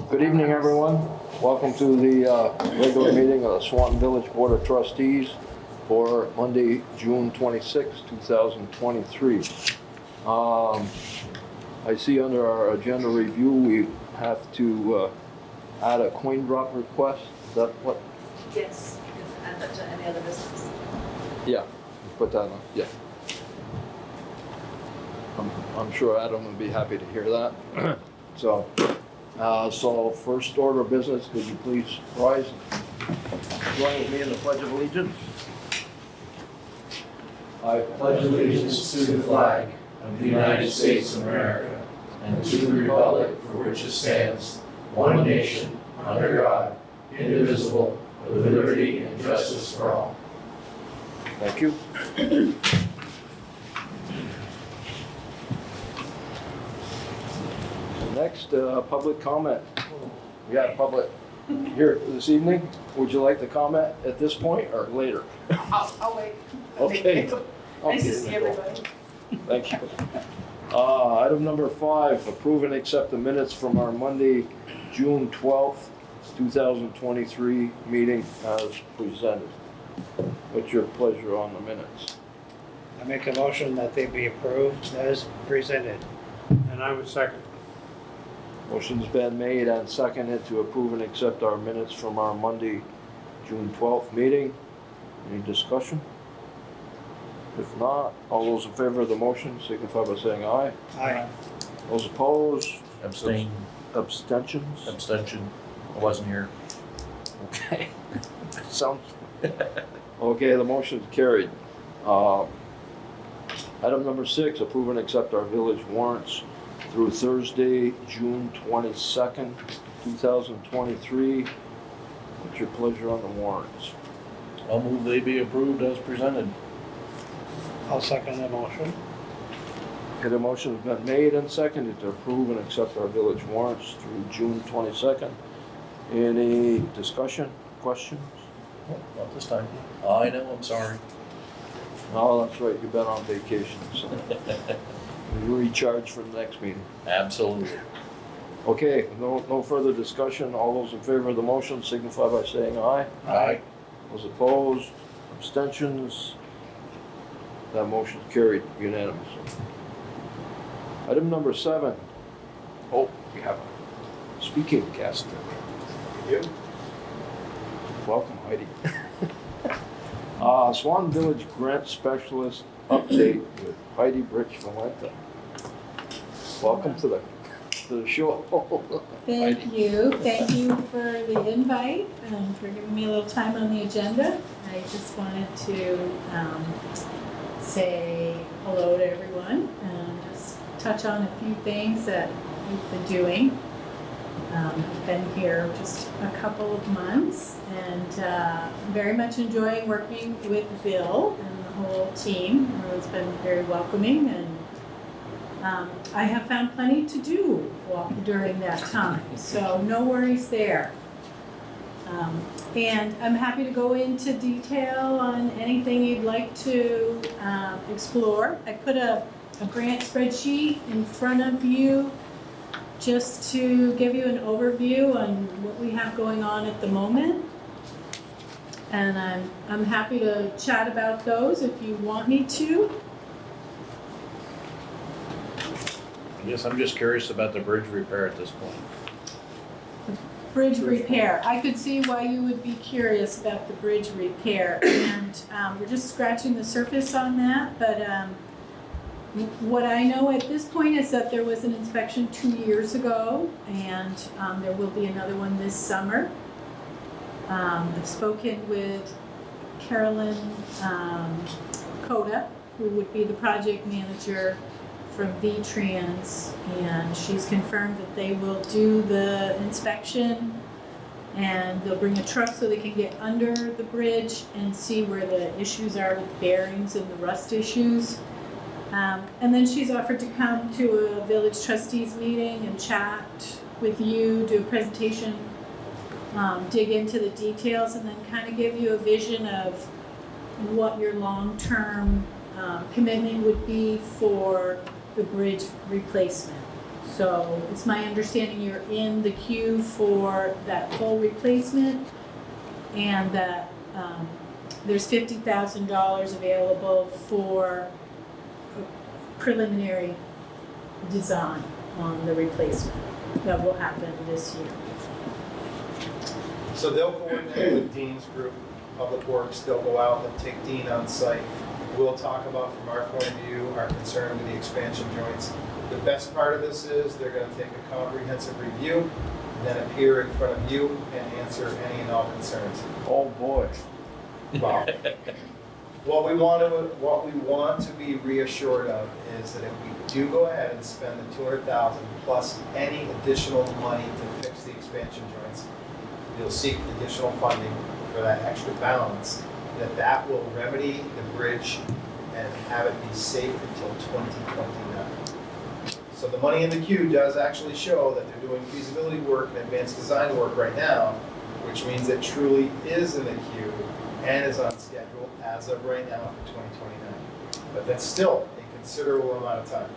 Good evening, everyone. Welcome to the regular meeting of the Swanton Village Board of Trustees for Monday, June 26, 2023. I see under our agenda review, we have to add a coin drop request. Is that what? Yes, you can add that to any other business. Yeah, put that on, yeah. I'm sure Adam would be happy to hear that. So first order of business, could you please rise and join with me in the Pledge of Allegiance? I pledge allegiance to the flag of the United States of America and to the republic for which it stands, one nation, under God, indivisible, with liberty and justice for all. Thank you. Next, public comment. We got public here this evening. Would you like to comment at this point or later? I'll wait. Okay. Nice to see everybody. Thank you. Item number 5, approve and accept the minutes from our Monday, June 12th, 2023 meeting as presented. What's your pleasure on the minutes? I make a motion that they be approved as presented. And I would second. Motion's been made and seconded to approve and accept our minutes from our Monday, June 12th meeting. Any discussion? If not, all those in favor of the motion signify by saying aye. Aye. Those opposed? Abstain. Abstentions? Abstention. I wasn't here. Okay. Sounds. Okay, the motion's carried. Item number 6, approve and accept our village warrants through Thursday, June 22nd, 2023. What's your pleasure on the warrants? I'll move they be approved as presented. I'll second the motion. Okay, the motion's been made and seconded to approve and accept our village warrants through June 22nd. Any discussion, questions? Oh, not this time. I know, I'm sorry. Oh, that's right, you've been on vacation, so you recharge for the next meeting. Absolutely. Okay, no further discussion. All those in favor of the motion signify by saying aye. Aye. Those opposed, abstentions, that motion carried unanimously. Item number 7. Oh, we have a speaking guest. Welcome, Heidi. Swanton Village Grant Specialist update with Heidi Valenta. Welcome to the show. Thank you for the invite and for giving me a little time on the agenda. I just wanted to say hello to everyone and just touch on a few things that we've been doing. I've been here just a couple of months and very much enjoying working with Bill and the whole team. It's been very welcoming, and I have found plenty to do during that time, so no worries there. And I'm happy to go into detail on anything you'd like to explore. I put a grant spreadsheet in front of you just to give you an overview on what we have going on at the moment. And I'm happy to chat about those if you want me to. I guess I'm just curious about the bridge repair at this point. Bridge repair. I could see why you would be curious about the bridge repair. And we're just scratching the surface on that. But what I know at this point is that there was an inspection 2 years ago, and there will be another one this summer. I've spoken with Carolyn Coda, who would be the project manager from V-Trans, and she's confirmed that they will do the inspection and they'll bring a truck so they can get under the bridge and see where the issues are with bearings and the rust issues. And then she's offered to come to a village trustees meeting and chat with you, do a presentation, dig into the details, and then kind of give you a vision of what your long-term commitment would be for the bridge replacement. So it's my understanding you're in the queue for that full replacement and that there's $50,000 available for preliminary design on the replacement that will happen this year. So they'll coordinate with Dean's group, Public Works, they'll go out and take Dean on site. We'll talk about, from our point of view, our concern with the expansion joints. The best part of this is they're gonna take a comprehensive review, and then appear in front of you and answer any and all concerns. Oh, boy. Wow. What we want to be reassured of is that if we do go ahead and spend the $200,000 plus any additional money to fix the expansion joints, you'll seek additional funding for that extra balance, that will remedy the bridge and have it be safe until 2029. So the money in the queue does actually show that they're doing feasibility work and advanced design work right now, which means it truly is in the queue and is on schedule as of right now for 2029. But that's still a considerable amount of time.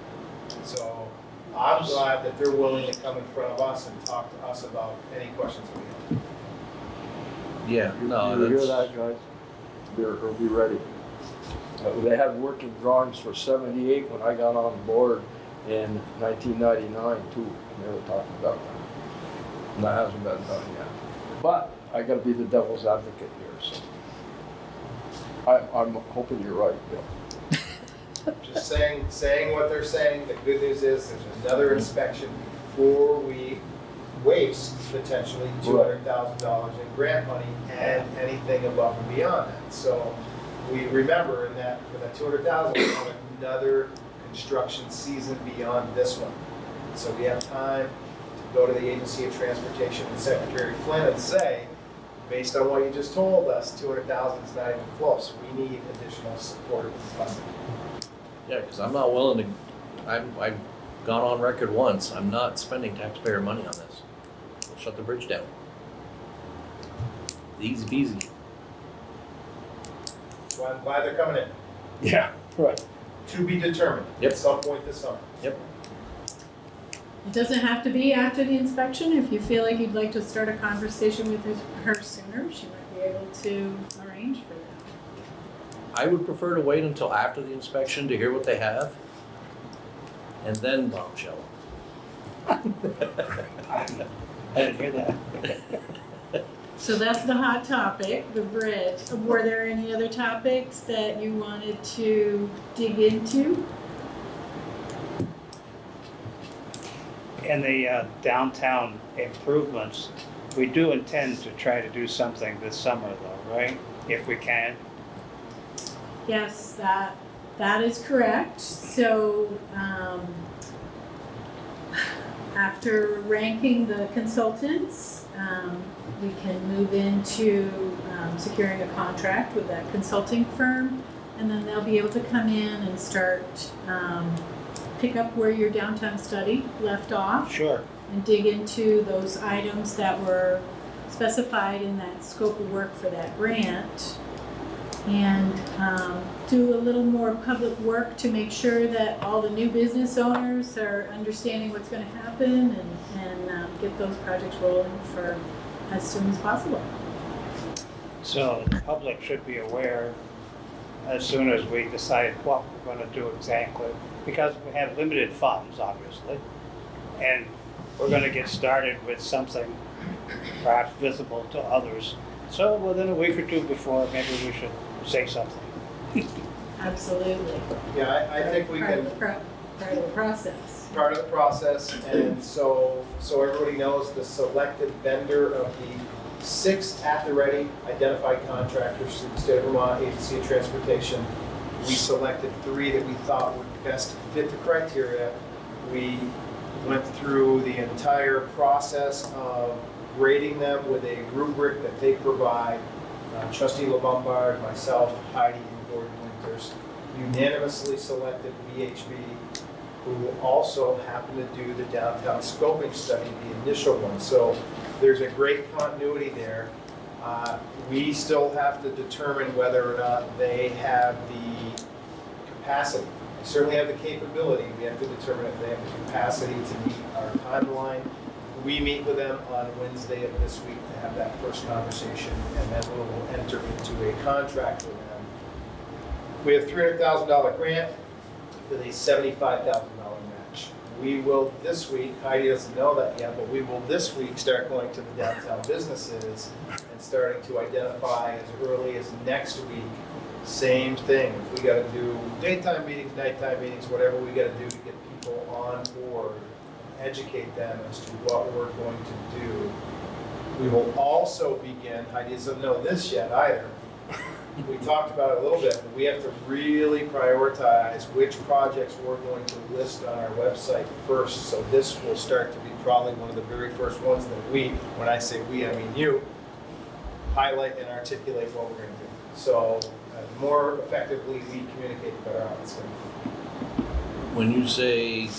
So I'm glad that they're willing to come in front of us and talk to us about any questions that we have. Yeah, no, You hear that's, that, guys? We'll be ready. They had working drawings for 78 when I got on board in 1999 too. They were talking about that. And that hasn't been done yet. But I gotta be the devil's advocate here, so. I'm hoping you're right, Bill. Just saying what they're saying. The good news is there's another inspection before we waste potentially $200,000 in grant money and anything above and beyond that. So we remember in that for that $200,000, we have another construction season beyond this one. So we have time to go to the Agency of Transportation and Secretary Flynn and say, based on what you just told us, $200,000 is not even close. We need additional support and funding. yeah, because I'm not willing to, I've gone on record once, I'm not spending taxpayer money on this. We'll shut the bridge down. Easy peasy. That's why I'm glad they're coming in. Yeah, right. To be determined Yep. at some point this summer. Yep. It doesn't have to be after the inspection. If you feel like you'd like to start a conversation with her sooner, she might be able to arrange for that. I would prefer to wait until after the inspection to hear what they have, and then bombshell. I didn't hear that. So that's the hot topic, the bridge. Were there any other topics that you wanted to dig into? In the downtown improvements, we do intend to try to do something this summer though, right? If we can. Yes, that is correct. So, after ranking the consultants, we can move into securing a contract with that consulting firm, and then they'll be able to come in and start pick up where your downtown study left off Sure. and dig into those items that were specified in that scope of work for that grant, and do a little more public work to make sure that all the new business owners are understanding what's going to happen, and get those projects rolling for as soon as possible. So the public should be aware as soon as we decide what we're going to do exactly, because we have limited funds, obviously, and we're going to get started with something perhaps visible to others. So within a week or two before, maybe we should say something. Absolutely. Yeah, I think we Part can. of the part of the process. Part of the process, and so everybody knows the selected vendor of the 6 at-the-ready identified contractors through the State of Vermont Agency of Transportation. We selected 3 that we thought would best fit the criteria. We went through the entire process of grading them with a rubric that they provide. Trustee LeBombard, myself, Heidi, and Gordon Winters unanimously selected VHB, who also happened to do the downtown scoping study, the initial one. So there's a great continuity there. We still have to determine whether or not they have the capacity They certainly have the capability, we have to determine if they have the capacity to meet our timeline. We meet with them on Wednesday of this week to have that first conversation, and then we will enter into a contract with them. We have $300,000 grant with a $75,000 match. We will this week, Heidi doesn't know that yet, but we will this week start going to the downtown businesses and starting to identify as early as next week. Same thing, if we gotta do daytime meetings, nighttime meetings, whatever we gotta do to get people on board, educate them as to what we're going to do. We will also begin, Heidi doesn't know this yet either. We talked about it a little bit, but we have to really prioritize which projects we're going to list on our website first. So this will start to be probably one of the very first ones that we, when I say we, I mean you, highlight and articulate what we're gonna do. So the more effectively we communicate, the better off it's gonna be. When you say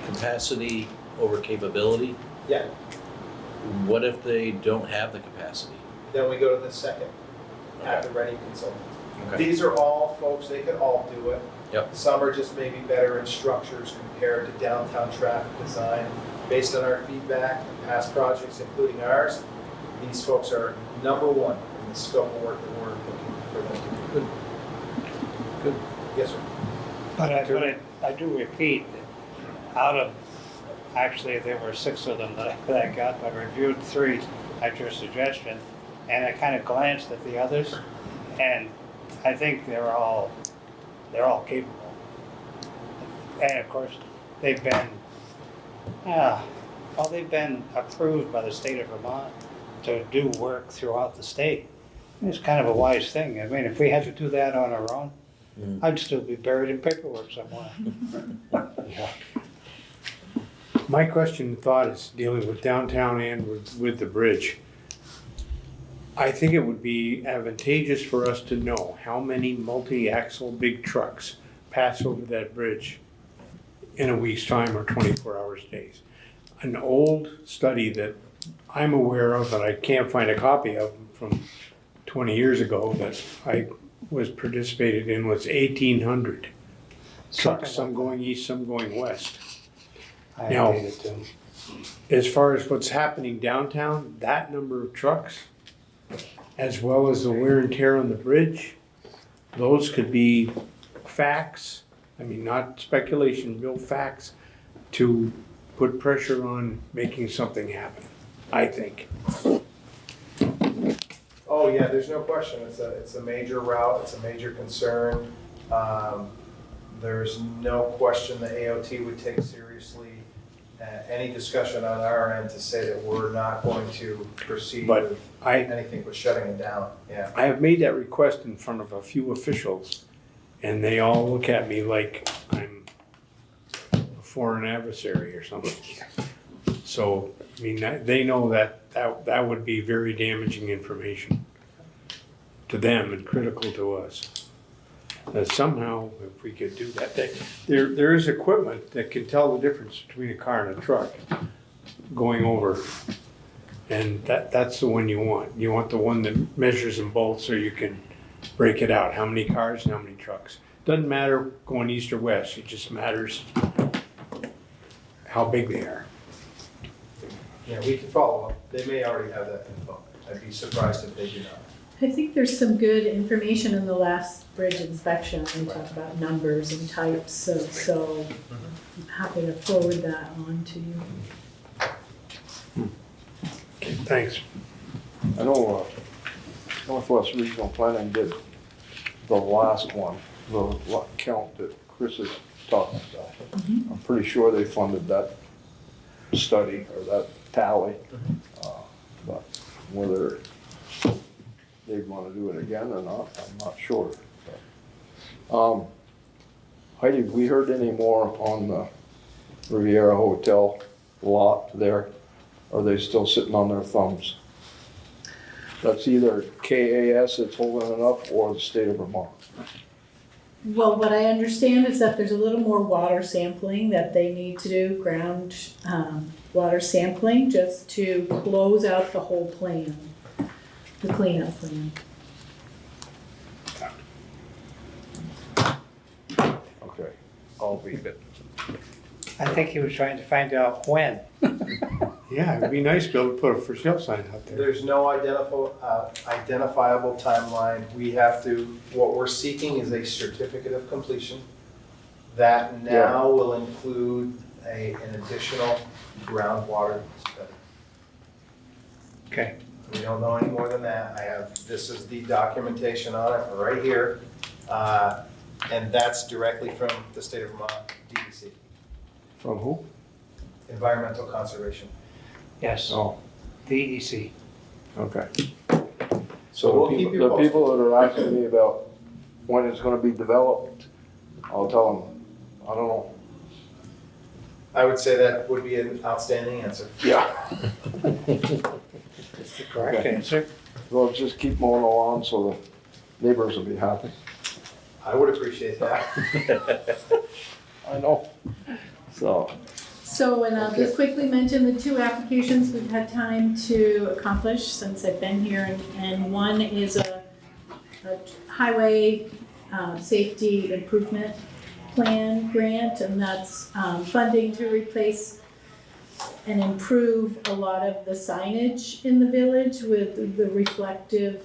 capacity over capability, Yeah, what if they don't have the capacity? then we go to the second, have the ready consultant. Okay. These are all folks, they could all do it. Yep. Some are just maybe better in structures compared to downtown traffic design. Based on our feedback and past projects, including ours, these folks are number one in the scope of work that we're looking for them to do. Good. Yes, sir. But I do repeat that out of, actually, there were 6 of them that I got. I reviewed 3 at your suggestion, and I kind of glanced at the others, and I think they're all capable. And of course, they've been approved by the state of Vermont to do work throughout the state. It's kind of a wise thing. I mean, if we had to do that on our own, I'd still be buried in paperwork somewhere. My question and thought is dealing with downtown and with the bridge. I think it would be advantageous for us to know how many multi-axle big trucks pass over that bridge in a week's time or 24 hours days. An old study that I'm aware of, and I can't find a copy of from 20 years ago that I was participated in, was 1,800 trucks, some going east, some going west. I Now, hate it too. As far as what's happening downtown, that number of trucks, as well as the wear and tear on the bridge, those could be facts, I mean, not speculation, real facts, to put pressure on making something happen, I think. Oh, yeah, there's no question. It's a major route, it's a major concern. There's no question the AOT would take seriously any discussion on our end to say that we're not going to proceed But with I anything with shutting it down, yeah. I have made that request in front of a few officials, and they all look at me like I'm a foreign adversary or something. So, I mean, they know that would be very damaging information to them and critical to us. That somehow, if we could do that, there is equipment that can tell the difference between a car and a truck going over. And that's the one you want. You want the one that measures them both so you can break it out. How many cars and how many trucks. Doesn't matter going east or west, it just matters how big they are. Yeah, we can follow up. They may already have that info. I'd be surprised if they do not. I think there's some good information in the last bridge inspection. We talk about numbers and types, so I'm happy to forward that on to you. Okay, thanks. I know Northwest Regional Planning did the last one, the count that Chris is talking about. I'm pretty sure they funded that study or that tally. But whether they'd want to do it again or not, I'm not sure. Heidi, have we heard any more on the Riviera Hotel lot there? Are they still sitting on their thumbs? That's either KAS that's holding it up or the state of Vermont. Well, what I understand is that there's a little more water sampling that they need to do, ground water sampling, just to close out the whole plan, the cleanup plan. call me, but I think he was trying to find out when. Yeah, it'd be nice to be able to put a for sale sign out there. There's no identifiable timeline. We have to, what we're seeking is a certificate of completion that now will include an additional groundwater study. Okay. We don't know any more than that. This is the documentation on it right here. And that's directly from the state of Vermont, DEC, from who? Environmental Conservation. Yes, Oh, DEC. okay. So we'll the keep you the posted. people that are asking me about when it's gonna be developed, I'll tell them, I don't know. I would say that would be an outstanding answer. Yeah. It's the correct Okay. answer. Well, just keep mowing along so the neighbors will be happy. I would appreciate that. I know. So, So, and I'll just quickly mention the two applications we've had time to accomplish since I've been here. And one is a highway safety improvement plan grant, and that's funding to replace and improve a lot of the signage in the village with the reflective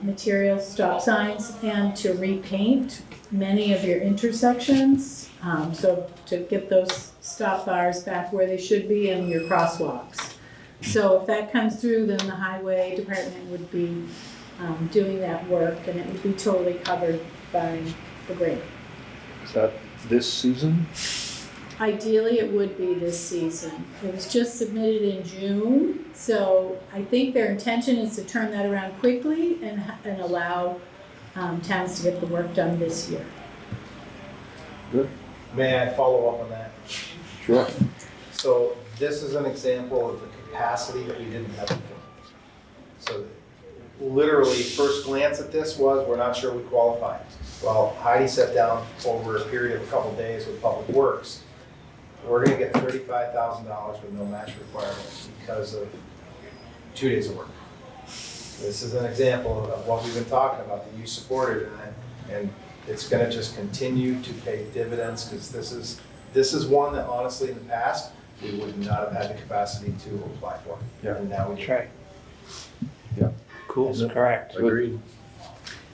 material stop signs, and to repaint many of your intersections. So to get those stop bars back where they should be and your crosswalks. So if that comes through, then the highway department would be doing that work, and it would be totally covered by the grant. is that this season? Ideally, it would be this season. It was just submitted in June, so I think their intention is to turn that around quickly and allow towns to get the work done this year. May I follow up on that? Sure. So this is an example of the capacity that we didn't have before. So literally, first glance at this was, we're not sure we qualify. Well, Heidi sat down over a period of a couple days with Public Works. We're gonna get $35,000 with no match requirement because of 2 days of work. This is an example of what we've been talking about, that you supported, and it's gonna just continue to pay dividends, because this is one that honestly in the past, we would not have had the capacity to apply for. Yeah. And now we That's do. right. Cool. That's correct. Agreed.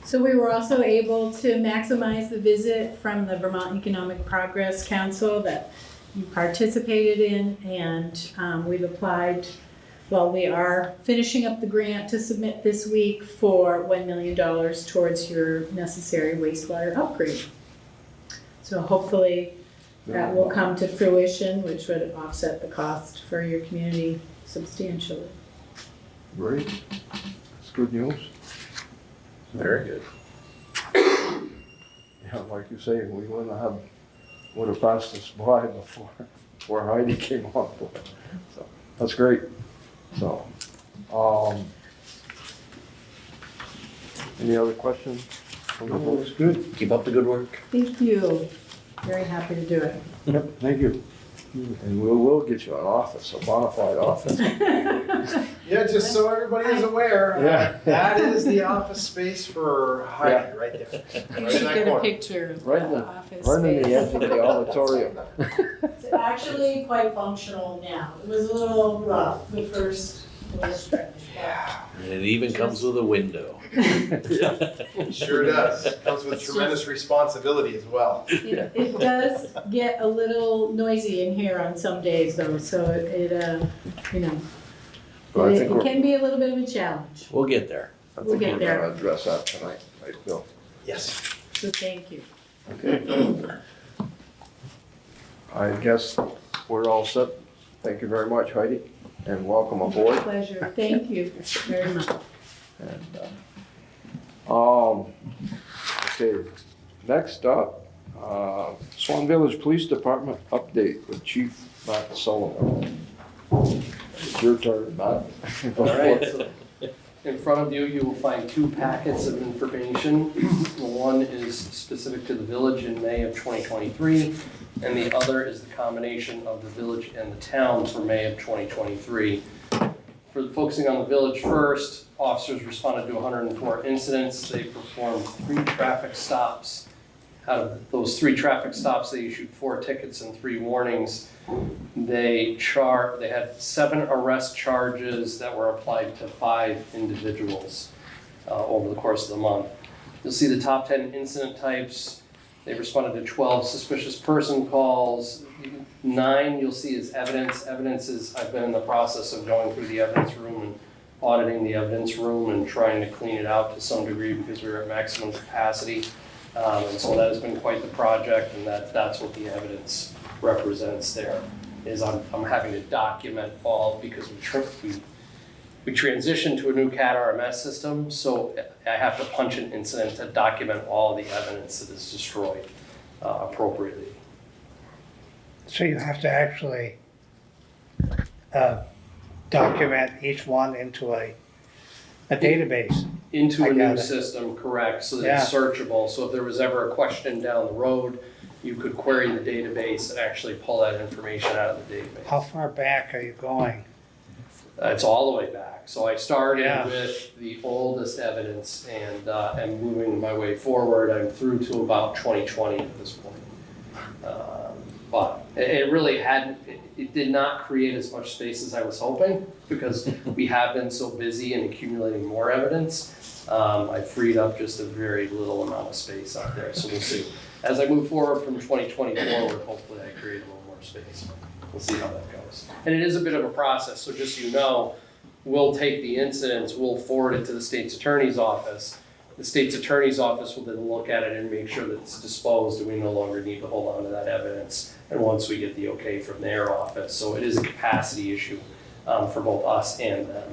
So we were also able to maximize the visit from the Vermont Economic Progress Council that you participated in, and we've applied, well, we are finishing up the grant to submit this week for $1 million towards your necessary wastewater upgrade. So hopefully that will come to fruition, which would offset the cost for your community substantially. Great. That's good news. Very good. Yeah, like you say, we would have passed us by before Heidi came on board. So, that's great. So, any other questions from the No, folks? it's good. Keep up the good work. Thank you. Very happy to do it. Yep, thank you. And we will get you an office, a bona fide office. Yeah, just so everybody is aware, Yeah. that is the office space for Heidi, right there. You Right in should that get a corner. picture of Right in the the- office Right in the space. edge of the auditorium. It's actually quite functional now. It was a little rough the first little stretch. And it even comes with a window. Sure does. Comes with tremendous responsibility as well. It does get a little noisy in here on some days though, so you know, But I it think we're, can be a little bit of a challenge. We'll get there. I we'll think get we're there. gonna address that tonight, right, Bill? Yes. So thank you. Okay. I guess we're all set. Thank you very much, Heidi, and welcome aboard. Pleasure. Thank you very much. And, okay, next up, Swan Village Police Department update with Chief Matt Sullivan. It's your turn, Matt. All right, so in front of you, you will find two packets of information. One is specific to the village in May of 2023, and the other is the combination of the village and the town for May of 2023. For focusing on the village first, officers responded to 104 incidents. They performed 3 traffic stops out of those 3 traffic stops, they issued 4 tickets and 3 warnings. They had 7 arrest charges that were applied to 5 individuals over the course of the month. You'll see the top 10 incident types. They responded to 12 suspicious person calls. 9 you'll see is evidence. Evidence is, I've been in the process of going through the evidence room and auditing the evidence room and trying to clean it out to some degree because we were at maximum capacity. And so that has been quite the project, and that's what the evidence represents there, is I'm having to document all, because we transitioned to a new CAD RMS system, so I have to punch an incident to document all the evidence that is destroyed appropriately. So you have to actually document each one into a database. Into I a got new it. system, correct, so that it's searchable. So if there was ever a question down the road, you could query the database and actually pull that information out of the database. How far back are you going? It's all the way back. So I started Yeah. with the oldest evidence and moving my way forward. I'm through to about 2020 at this point. But it really it did not create as much space as I was hoping, because we have been so busy in accumulating more evidence. I freed up just a very little amount of space out there, so we'll see. As I move forward from 2020 forward, hopefully I create a little more space. We'll see how that goes. And it is a bit of a process, so just so you know, we'll take the incidents, we'll forward it to the state's attorney's office. The state's attorney's office will then look at it and make sure that it's disposed, and we no longer need to hold on to that evidence. And once we get the okay from their office, so it is a capacity issue for both us and them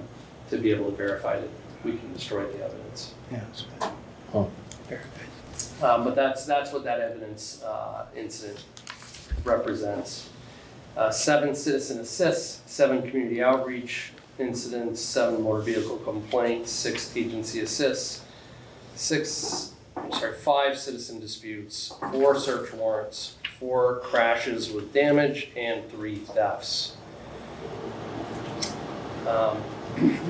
to be able to verify that we can destroy the evidence. Yeah, that's good. Oh. Very good. But that's what that evidence incident represents. 7 citizen assists, 7 community outreach incidents, 7 motor vehicle complaints, 6 agency assists, 5 citizen disputes, 4 search warrants, 4 crashes with damage, and 3 thefts.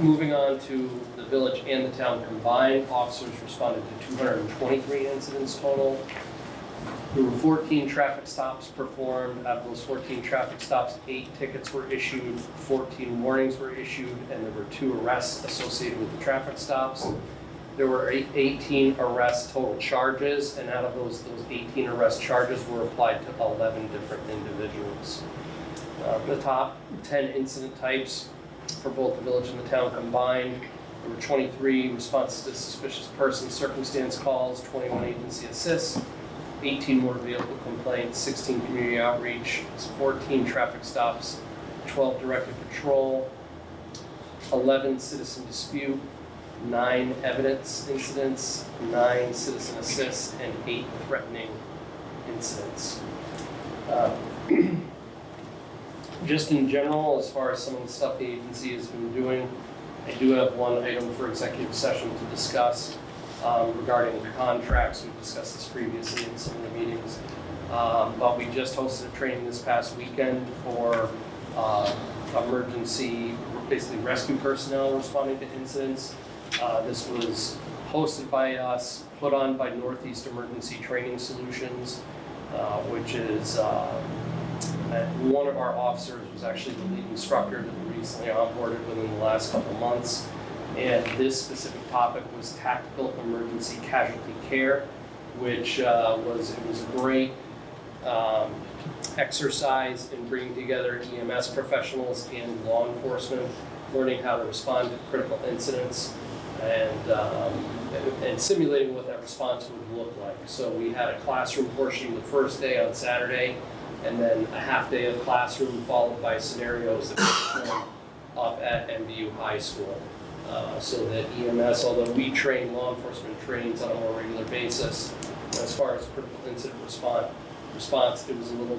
Moving on to the village and the town combined, officers responded to 223 incidents total. There were 14 traffic stops performed. Out of those 14 traffic stops, 8 tickets were issued, 14 warnings were issued, and there were 2 arrests associated with the traffic stops. There were 18 arrest total charges, and out of those 18 arrest charges were applied to 11 different individuals. The top 10 incident types for both the village and the town combined, there were 23 responses to suspicious person circumstance calls, 21 agency assists, 18 motor vehicle complaints, 16 community outreach, 14 traffic stops, 12 directed patrol, 11 citizen dispute, 9 evidence incidents, 9 citizen assists, and 8 threatening incidents. Just in general, as far as some of the stuff the agency has been doing, I do have one item for executive session to discuss regarding contracts. We've discussed this previously in some of the meetings. But we just hosted a training this past weekend for emergency, basically rescue personnel responding to incidents. This was hosted by us, put on by Northeast Emergency Training Solutions, which is one of our officers was actually the lead instructor that we recently onboarded within the last couple of months. And this specific topic was tactical emergency casualty care, which was a great exercise in bringing together EMS professionals and law enforcement, learning how to respond to critical incidents, and simulating what that response would look like. So we had a classroom portion the first day on Saturday, and then a half day of classroom followed by scenarios that were performed up at MVU High School. So that EMS, although we train law enforcement trains on a more regular basis, as far as critical incident response, it was a little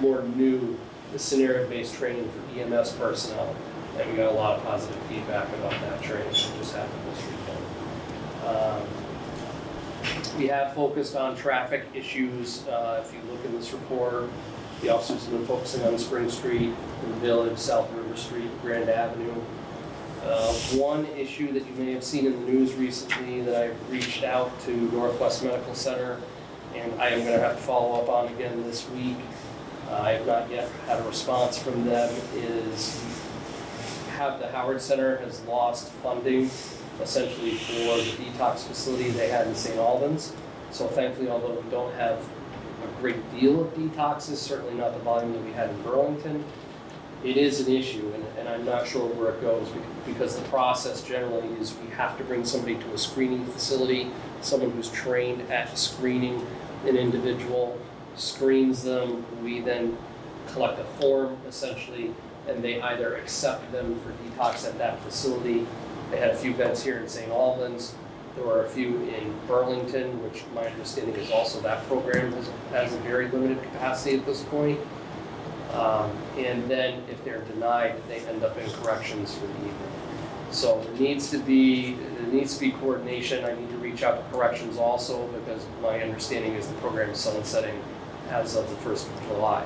more new, the scenario-based training for EMS personnel, and we got a lot of positive feedback about that training that just happened this weekend. We have focused on traffic issues. If you look in this report, the officers have been focusing on Spring Street, the Village, South River Street, Grand Avenue. One issue that you may have seen in the news recently that I reached out to Northwest Medical Center and I am gonna have to follow up on again this week. I have not yet had a response from them, is the Howard Center has lost funding essentially for the detox facility they had in St. Albans. So thankfully, although we don't have a great deal of detoxes, certainly not the volume that we had in Burlington, it is an issue, and I'm not sure where it goes, because the process generally is we have to bring somebody to a screening facility, someone who's trained at screening an individual, screens them, we then collect a form essentially, and they either accept them for detox at that facility. They had a few beds here in St. Albans. There were a few in Burlington, which my understanding is also that program has a very limited capacity at this point. And then if they're denied, they end up in corrections for the evening. So there needs to be coordination. I need to reach out to corrections also, because my understanding is the program is sunsetting as of the 1st of July.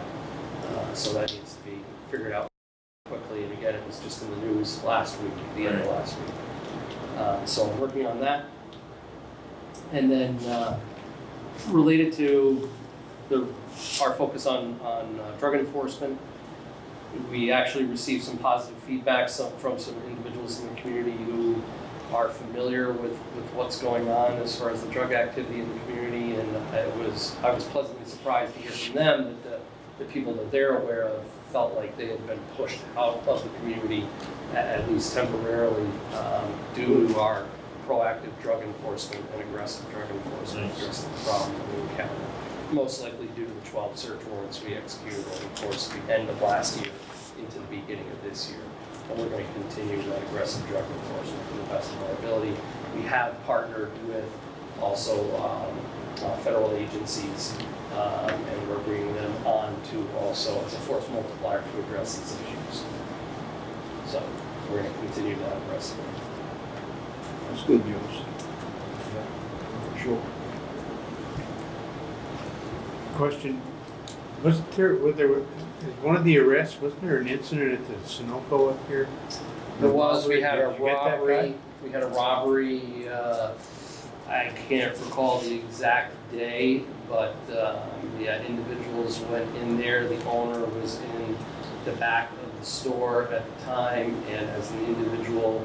So that needs to be figured out quickly. And again, it was just in the news last week, at the end of last week. So I'm working on that. And then related to our focus on drug enforcement, we actually received some positive feedback from some individuals in the community who are familiar with what's going on as far as the drug activity in the community, and I was pleasantly surprised to hear from them that the people that they're aware of felt like they had been pushed out of the community, at least temporarily, due to our proactive drug enforcement and aggressive drug enforcement addressing the problem that we encountered. Most likely due to the 12 search warrants we executed over the course of the end of last year into the beginning of this year. And we're going to continue that aggressive drug enforcement to the best of our ability. We have partnered with also federal agencies, and we're bringing them on to also as a force multiplier to address these issues. So we're going to continue that aggressively. That's good news. Yeah, for sure. Question, was one of the arrests, wasn't there an incident at the Sunoco up here? There was, we had a Did you get that guy? robbery, I can't recall the exact day, but, individuals went in there, the owner was in the back of the store at the time, and as the individual,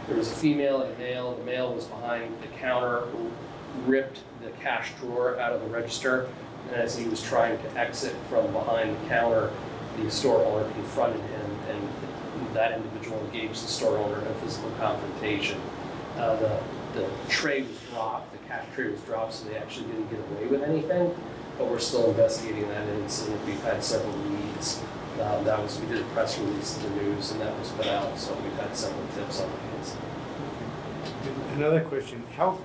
there was a female and a male, the male was behind the counter, ripped the cash drawer out of the register, and as he was trying to exit from behind the counter, the store owner confronted him, and that individual engaged the store owner in a physical confrontation. The tray was dropped, the cash tray was dropped, so they actually didn't get away with anything, but we're still investigating that incident. We've had several leads. We did a press release to the news, and that was put out, so we've had several tips on the incident. Another question, how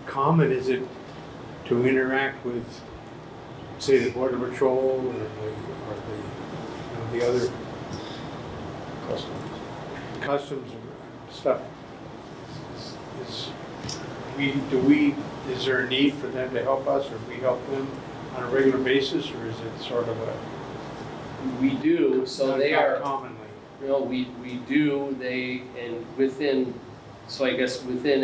common is it to interact with, say, the Border Patrol or the other customs and stuff? Is there a need for them to help us, or we help them on a regular basis, or is it sort of a? We do, so they are, commonly. you know, we do, and within, so I guess within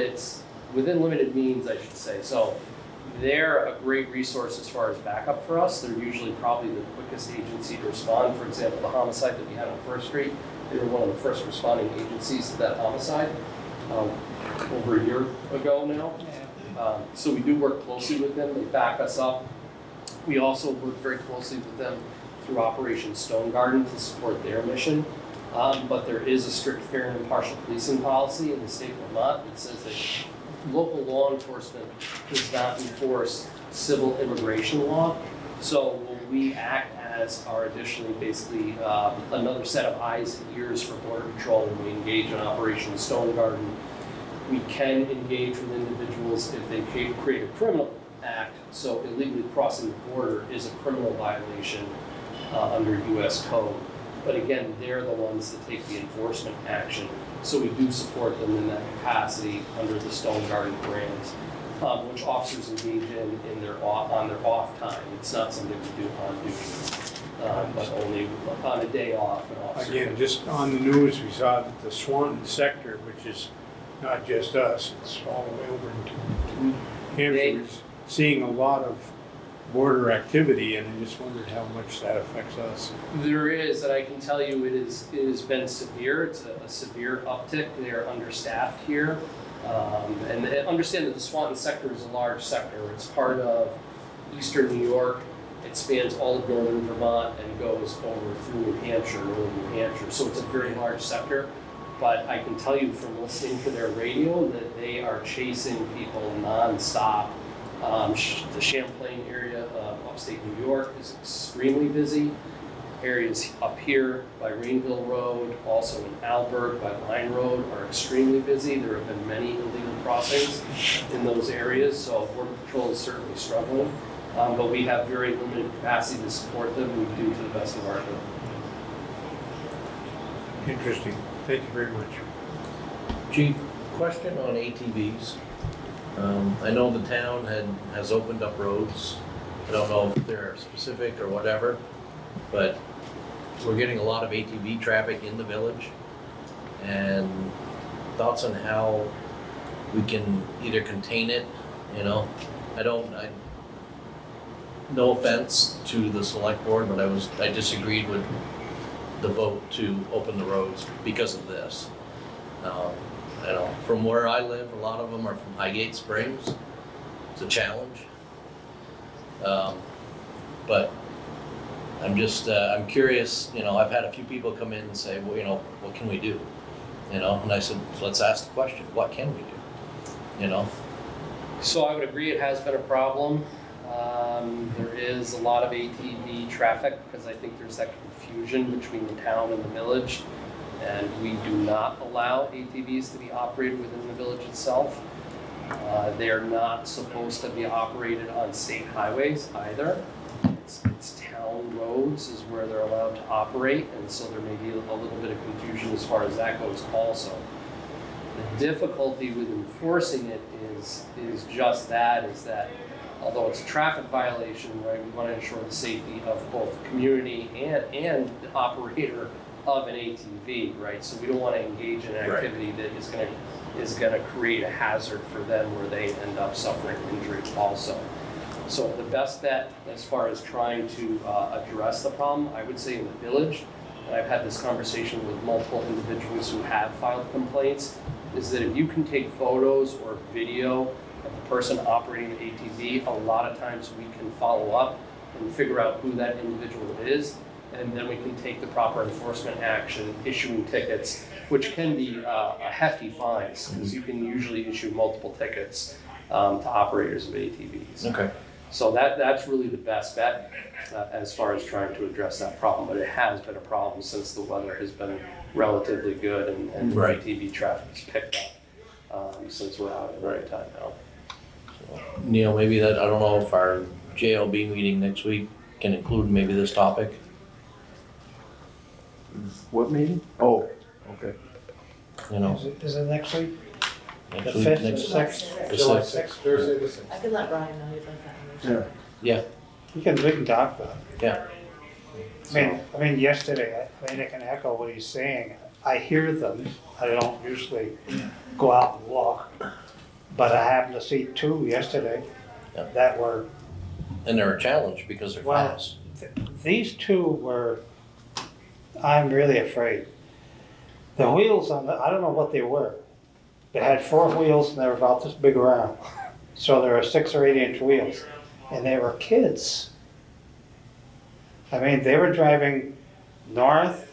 limited means, I should say. So they're a great resource as far as backup for us. They're usually probably the quickest agency to respond. For example, the homicide that we had on First Street, they were one of the first responding agencies to that homicide over a year ago now. So we do work closely with them. They back us up. We also work very closely with them through Operation Stone Garden to support their mission. But there is a strict, fair, and impartial policing policy in the state of Vermont that says that local law enforcement does not enforce civil immigration law. So when we act as our additionally basically another set of eyes and ears for Border Patrol, when we engage in Operation Stone Garden, we can engage with individuals if they create a criminal act. So illegally crossing the border is a criminal violation under U.S. code. But again, they're the ones that take the enforcement action. So we do support them in that capacity under the Stone Garden brand, which officers engage in on their off time. It's not something we do on duty, but only on a day off. An officer Again, just on the news, we saw that the Swanton sector, which is not just us, it's all the way over into Hampshire, seeing a lot of border activity, and I just wondered how much that affects us. There is, and I can tell you it has been severe. It's a severe uptick. They are understaffed here. And understand that the Swanton sector is a large sector. It's part of eastern New York. It spans all of northern Vermont and goes over through New Hampshire, northern New Hampshire. So it's a very large sector. But I can tell you from listening to their radio that they are chasing people nonstop. The Champlain area of upstate New York is extremely busy. Areas up here by Rainville Road, also in Alberg by Line Road are extremely busy. There have been many illegal crossings in those areas, so Border Patrol is certainly struggling. But we have very limited capacity to support them. We do to the best of our ability. Interesting. Thank you very much. Chief, question on ATVs. I know the town has opened up roads. I don't know if they're specific or whatever, but we're getting a lot of ATV traffic in the village. And thoughts on how we can either contain it, you know? No offense to the select board, but I disagreed with the vote to open the roads because of this. From where I live, a lot of them are from Highgate Springs. It's a challenge. But I'm curious, I've had a few people come in and say, well, what can we do? And I said, let's ask the question, what can we do? So I would agree it has been a problem. There is a lot of ATV traffic because I think there's that confusion between the town and the village. And we do not allow ATVs to be operated within the village itself. They are not supposed to be operated on state highways either. It's town roads is where they're allowed to operate, and so there may be a little bit of confusion as far as that goes also. The difficulty with enforcing it is just that, is that although it's a traffic violation, right, we want to ensure the safety of both the community and the operator of an ATV, right? So we don't want to engage in activity that is going to create a hazard for them where they end up suffering injury also. So the best bet as far as trying to address the problem, I would say in the village, and I've had this conversation with multiple individuals who have filed complaints, is that if you can take photos or video of the person operating the ATV, a lot of times we can follow up and figure out who that individual is, and then we can take the proper enforcement action, issuing tickets, which can be a hefty fines, because you can usually issue multiple tickets to operators of ATVs. Okay. So that's really the best bet as far as trying to address that problem, but it has been a problem since the weather has been relatively good and ATV traffic has picked up since we're out at the right time now. Neil, maybe I don't know if our JLB meeting next week can include maybe this topic. What meeting? Oh, okay. Is it next week? Next The week, 5th, next the 6th? the July 6th. 6th, Thursday the 6th. I can let Brian know you'd like that. Yeah. We can talk about it. Yeah. I mean, yesterday, I can echo what he's saying. I hear them. I don't usually go out and walk. But I happened to see 2 yesterday Yeah. that were, And they're a challenge because they're Well, fast. these 2 were, I'm really afraid. The wheels I don't know what they were. They had 4 wheels and they were about this big around. So there were 6 or 8 inch wheels. And they were kids. I mean, they were driving north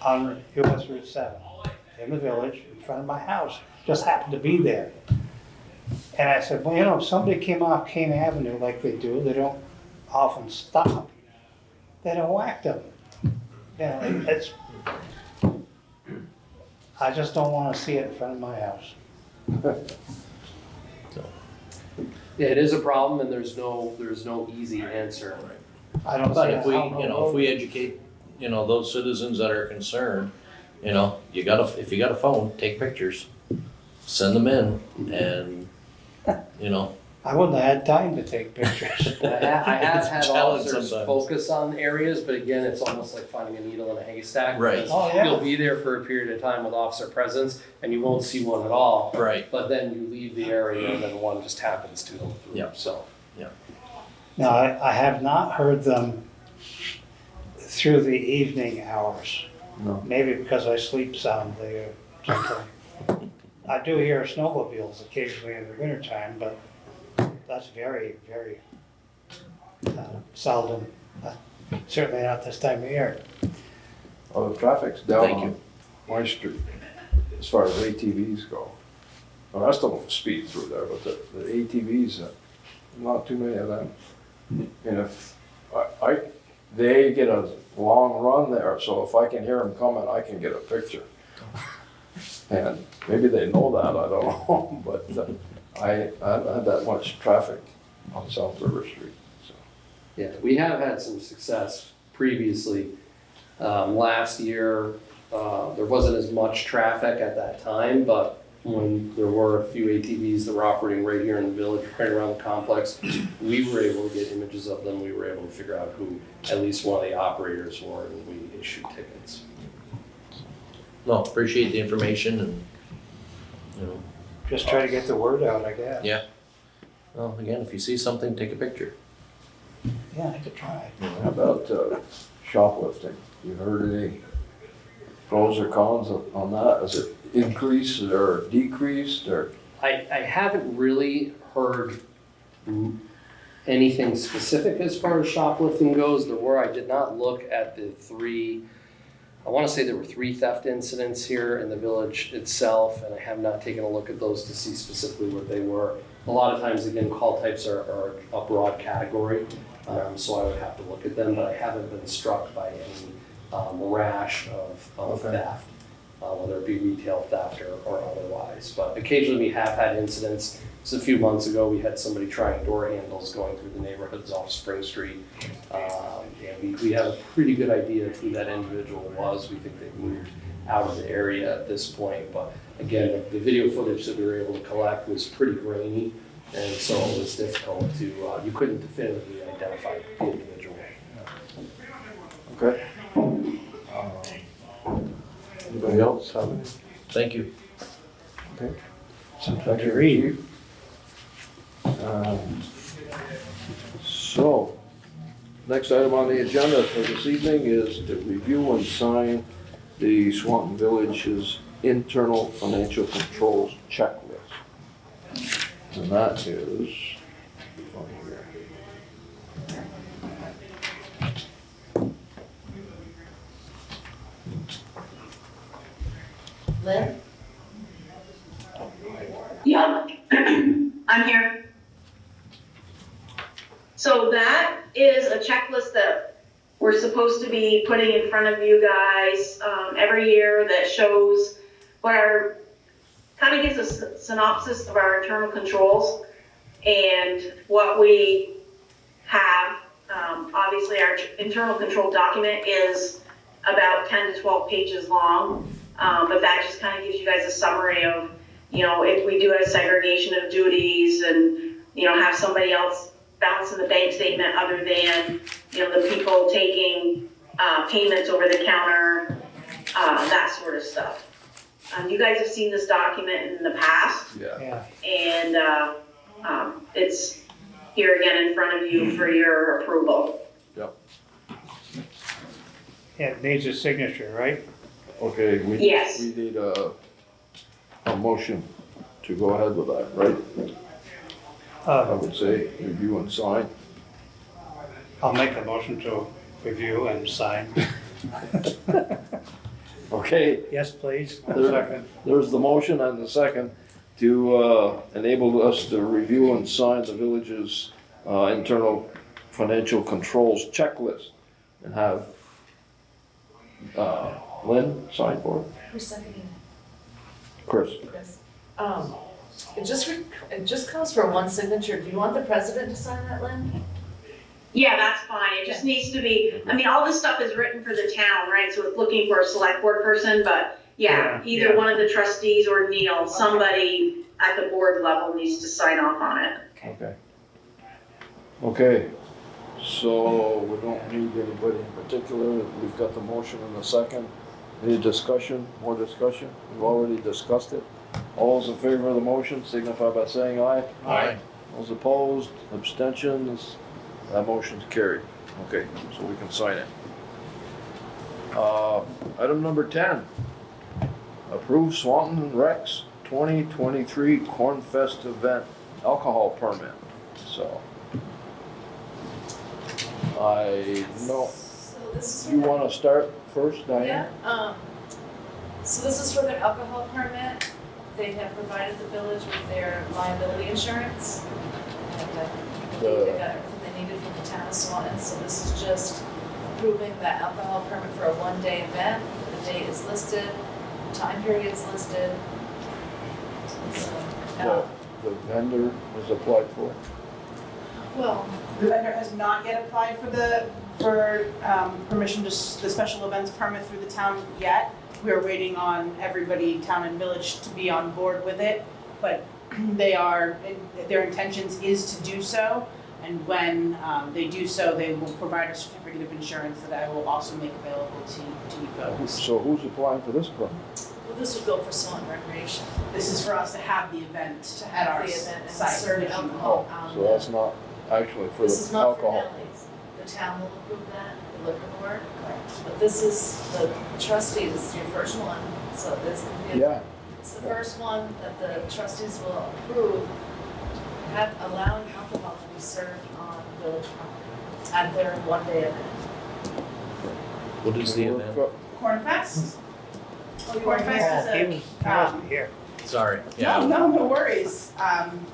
on US Route 7 in the village in front of my house. Just happened to be there. And I said, well, if somebody came off Kane Avenue like they do, they don't often stop. They'd have whacked them. It's, I just don't want to see it in front of my house. Yeah, it is a problem, and there's no easy answer. I don't But see if we, how- if we educate, those citizens that are concerned, if you got a phone, take pictures, send them in, and, I wouldn't have had time to take pictures. I have It's a had challenge officers sometimes. focus on areas, but again, it's almost like finding a needle in a haystack. Right. because Oh, yeah. You'll be there for a period of time with officer presence, and you won't see one at all. Right. But then you leave the area, and then one just happens to them through, Yeah. so. No, I have not heard them through the evening hours. No. Maybe because I sleep soundly or something. I do hear snowmobiles occasionally in the wintertime, but that's very, very seldom. Certainly not this time of year. Well, the traffic's down Thank on you. my street, as far as ATVs go. Well, I still don't speed through there, but the ATVs, not too many of them. And if, they get a long run there, so if I can hear them coming, I can get a picture. And maybe they know that, I don't know, but I haven't had that much traffic on South River Street, so. Yeah, we have had some success previously. Last year, there wasn't as much traffic at that time, but when there were a few ATVs that were operating right here in the village, right around the complex, we were able to get images of them. We were able to figure out who at least one of the operators were, and we issued tickets. No, appreciate the information and, you know, Just try to get the word out, I guess. Yeah. well, again, if you see something, take a picture. Yeah, I could try. How about shoplifting? You heard any pros or cons on that? Has it increased or decreased or? I haven't really heard anything specific as far as shoplifting goes. I did not look at the three, I want to say there were 3 theft incidents here in the village itself, and I have not taken a look at those to see specifically what they were. A lot of times, again, call types are a broad category, so I would have to look at them, but I haven't been struck by any rash of Okay. theft, whether it be retail theft or otherwise. But occasionally we have had incidents. Just a few months ago, we had somebody trying door handles going through the neighborhoods off Spring Street. And we have a pretty good idea of who that individual was. We think they've moved out of the area at this point. But again, the video footage that we were able to collect was pretty grainy. And so it was difficult to, you couldn't definitively identify the individual. Okay. Anybody else have any? Thank you. Okay. Something to read. So, next item on the agenda for this evening is to review and sign the Swanton Village's internal financial controls checklist. And that is on here. Lynn? Yeah, I'm here. So that is a checklist that we're supposed to be putting in front of you guys every year that shows what our, kind of gives a synopsis of our internal controls and what we have. Obviously, our internal control document is about 10 to 12 pages long, but that just kind of gives you guys a summary of, you know, if we do a segregation of duties and, you know, have somebody else balancing the bank statement other than, you know, the people taking payments over the counter, that sort of stuff. You guys have seen this document in the past, Yeah. Yeah. and it's here again in front of you for your approval. Yeah, it needs a signature, right? Okay, Yes. we need a motion to go ahead with that, right? I would say review and sign. I'll make a motion to review and sign. Okay, Yes, please. There- Second. there's the motion and the second to enable us to review and sign the village's internal financial controls checklist and have Lynn sign for it. Who's seconding it? Chris. Chris. It just calls for one signature. Do you want the president to sign that, Lynn? Yeah, that's fine. It just needs to be, I mean, all this stuff is written for the town, right? So it's looking for a select board person, but yeah, Yeah, either yeah. one of the trustees or Neil, somebody at the board level needs to sign off on it. Okay. Okay, so we don't need anybody in particular, we've got the motion in the second. Any discussion, more discussion? We've already discussed it. All those in favor of the motion signify by saying aye. Aye. Those opposed, abstentions, that motion's carried. Okay, so we can sign it. Item number 10. Approve Swanton Rex 2023 Corn Fest event alcohol permit. So, I know, So this is you wanna start first, Diane? Yeah, so this is for their alcohol permit. They have provided the village with their liability insurance. And they got everything they needed from the town of Swanton, so this is just approving the alcohol permit for a one-day event. The date is listed, time period's listed. So, The vendor was applied for. well, The vendor has not yet applied for permission to, the special events permit through the town yet. We are waiting on everybody, town and village, to be on board with it, but their intentions is to do so. And when they do so, they will provide a certificate of insurance that I will also make available to you folks. So who's applying for this permit? well, this would go for Swanton Recreation. This is for us to have the event To at our have the event and site. serve alcohol Oh, on so that's not actually for This is the not for alcohol. Nelly's. The town will approve that, the liquor board. But this is the trustees, this is your first one, so this can be, Yeah, it's the first one that the trustees will approve, allowing alcohol to be served on village property at their one-day event. What is the event? Corn Fest? Oh, Corn Fest He is was, he wasn't here. Sorry, yeah. No worries.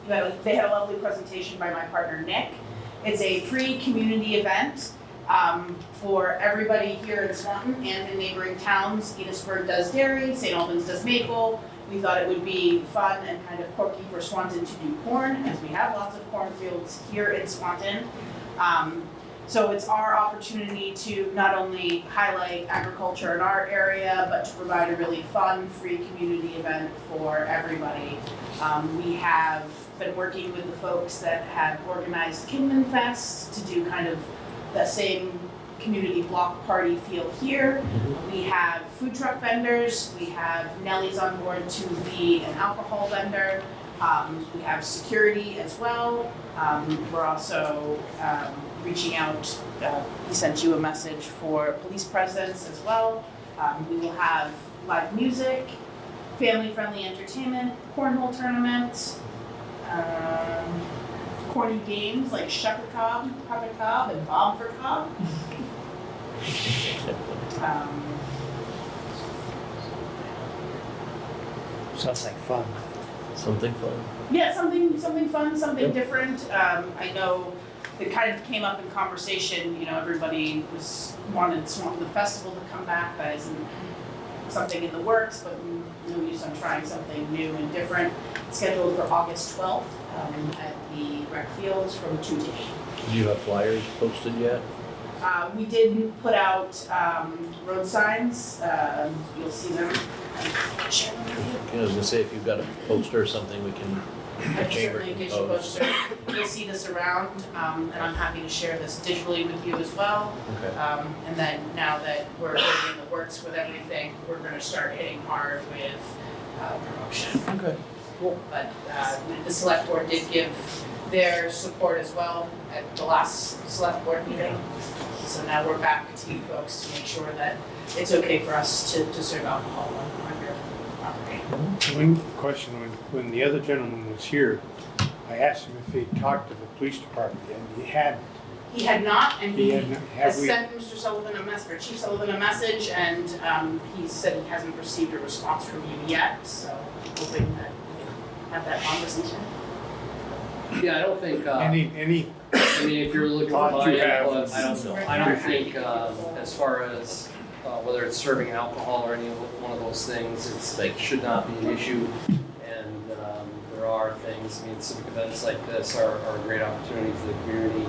They had a lovely presentation by my partner Nick. It's a free community event for everybody here in Swanton and in neighboring towns. Edithsburg does dairy, St. Albans does maple. We thought it would be fun and kind of quirky for Swanton to do corn, as we have lots of cornfields here in Swanton. So it's our opportunity to not only highlight agriculture in our area, but to provide a really fun, free community event for everybody. We have been working with the folks that have organized Kingman Fest to do kind of the same community block party feel here. We have food truck vendors, we have Nelly's on board to be an alcohol vendor. We have security as well. We're also reaching out, we sent you a message for police presence as well. We will have live music, family-friendly entertainment, cornhole tournament, corny games like Shucker Cobb, Puppet Cobb, and Bob for Cobb. Sounds like fun. Something fun? Yeah, something fun, something different. I know it kind of came up in conversation, everybody wanted the festival to come back. That isn't something in the works, but no use on trying something new and different. It's scheduled for August 12th at the rec fields from 2 to 8. Do you have flyers posted yet? We did put out road signs. You'll see them. Share them with you. I was gonna say, if you've got a poster or something, we can, I the chamber certainly can get you post. poster. You'll see this around, and I'm happy to share this digitally with you as well. Okay. And then now that we're in the works with everything, we're gonna start hitting hard with promotion. Okay. But the select board did give their support as well at the last select board meeting. So now we're back to you folks to make sure that it's okay for us to serve alcohol on your property. One question, when the other gentleman was here, I asked him if he'd talked to the police department, and he hadn't. He had not, and He he had not, has have we? sent Mr. Sullivan a message, or Chief Sullivan a message, and he said he hasn't received a response from you yet, so hoping that we can have that conversation. Yeah, I don't think, Any, I mean, if you're looking for Thought my you have- input, I don't think, as far as, whether it's serving alcohol or any one of those things, it should not be an issue. And, there are things, I mean, civic events like this are a great opportunity for the community.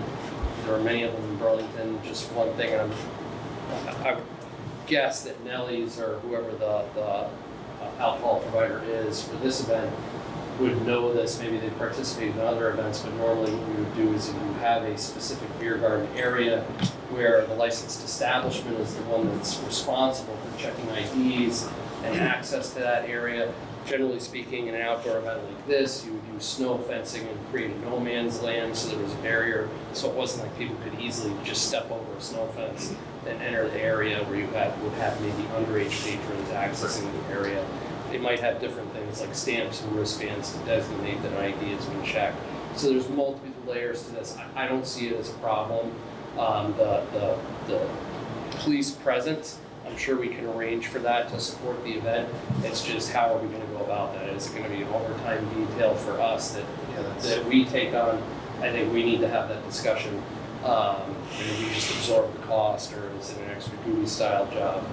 There are many of them in Burlington. Just one thing, I would guess that Nelly's or whoever the alcohol provider is for this event would know this, maybe they participate in other events, but normally what we would do is if you have a specific beer garden area where the licensed establishment is the one that's responsible for checking IDs and access to that area. Generally speaking, in an outdoor event like this, you would use snow fencing and create a no man's land so there was a barrier, so it wasn't like people could easily just step over a snow fence and enter the area where you would have maybe underage patrons accessing the area. They might have different things like stamps and wristbands to designate that an ID has been checked. So there's multiple layers to this. I don't see it as a problem. The police presence, I'm sure we can arrange for that to support the event. It's just how are we gonna go about that? Is it gonna be an overtime detail for us that we take on? I think we need to have that discussion. And we just absorb the cost, or is it an extra duty style job?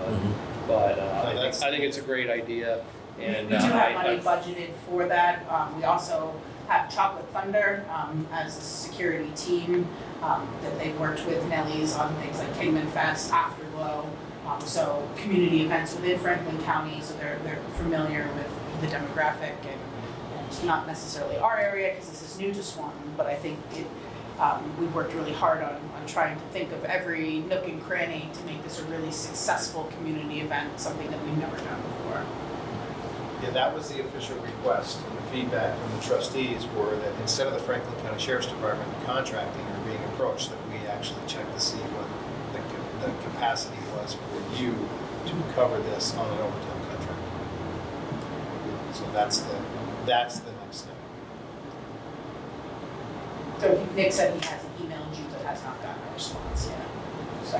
But I think it's a great idea. And We do have money budgeted for that. We also have Chocolate Thunder as a security team that they've worked with Nelly's on things like Kingman Fest, Afterglow. So community events within Franklin County, so they're familiar with the demographic and not necessarily our area because this is new to Swanton, but I think we've worked really hard on trying to think of every nook and cranny to make this a really successful community event, something that we've never done before. Yeah, that was the official request, and the feedback from the trustees were that instead of the Franklin County Sheriff's Department contracting or being approached, that we actually check to see what the capacity was for you to cover this on an overtime contract. So that's the next step. So Nick said he has emailed you but has not gotten a response yet. So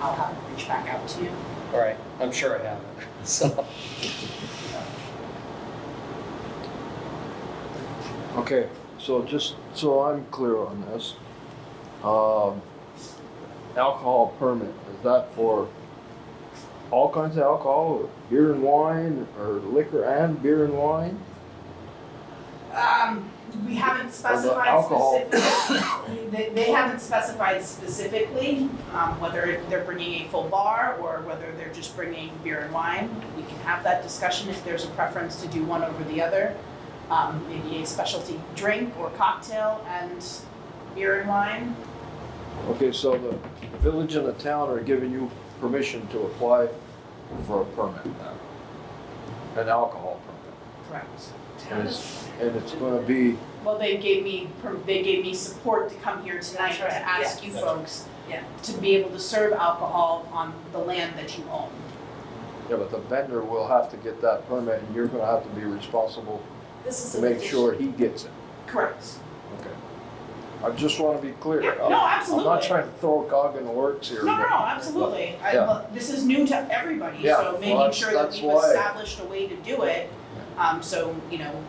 I'll have him reach back out to you. all right, I'm sure I haven't. So Okay, so just so I'm clear on this, alcohol permit, is that for all kinds of alcohol, or beer and wine, or liquor and beer and wine? We haven't specified alcohol. specifically. They haven't specified specifically whether they're bringing a full bar or whether they're just bringing beer and wine. We can have that discussion if there's a preference to do one over the other. Maybe a specialty drink or cocktail and beer and wine. Okay, so the village and the town are giving you permission to apply for a permit now, an alcohol permit. Correct. And it's gonna be, Well, they gave me support to come here tonight That's right. to ask Yeah. you folks Yeah. to be able to serve alcohol on the land that you own. yeah, but the vendor will have to get that permit, and you're gonna have to be responsible This is to an make addition. sure he gets it. Correct. Okay. I just wanna be clear. Yeah, I'm- no, I'm absolutely. not trying to throw a cog in the works here. No, but- absolutely. Yeah. This is new to everybody, Yeah, so well, making that's- sure that that's we've why. established a way to do it. So,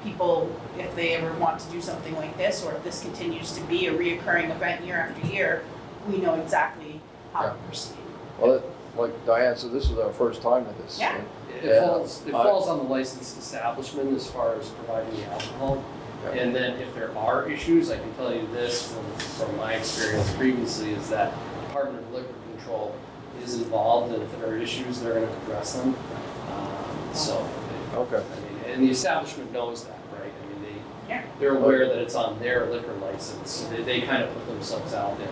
people, if they ever want to do something like this, or if this continues to be a reoccurring event year after year, we know exactly how to proceed. Well, like Diane said, this is our first time at this. Yeah. it falls on the licensed establishment as far as providing the alcohol. Yeah. And then if there are issues, I can tell you this from my experience previously, is that Department of Liquor Control is involved, and if there are issues, they're gonna address them. So, Okay. I mean, and the establishment knows that, right? I mean, Yeah. they're aware that it's on their liquor license, so they kind of put themselves out there.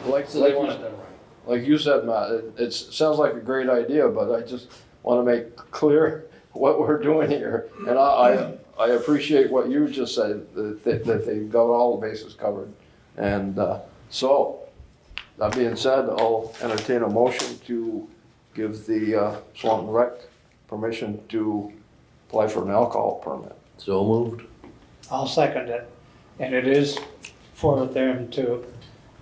Like, So they want it done right. like you said, Matt, it sounds like a great idea, but I just wanna make clear what we're doing here. And I appreciate what you just said, that they've got all the bases covered. And, so, that being said, I'll entertain a motion to give the, Swanton Rec permission to apply for an alcohol permit. So moved. I'll second it. And it is for them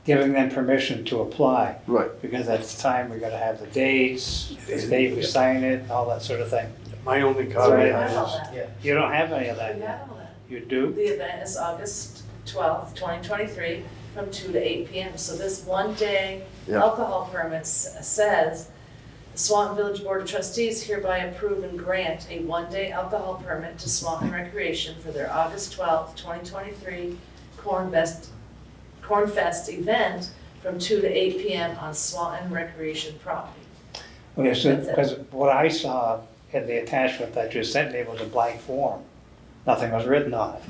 giving them permission to apply. Right. Because at the time, we gotta have the dates, the date we sign it, all that sort of thing. My only So we caveat have all is, that. You don't have any of that We yet. have all that. You do? The event is August 12th, 2023, from 2 to 8 p.m. So this one-day Yeah. alcohol permit says, the Swanton Village Board of Trustees hereby approve and grant a one-day alcohol permit to Swanton Recreation for their August 12th, 2023 Corn Fest event from 2 to 8 p.m. on Swanton Recreation property. Okay, so, That's it. because what I saw in the attachment that you sent me was a blank form. Nothing was written on it.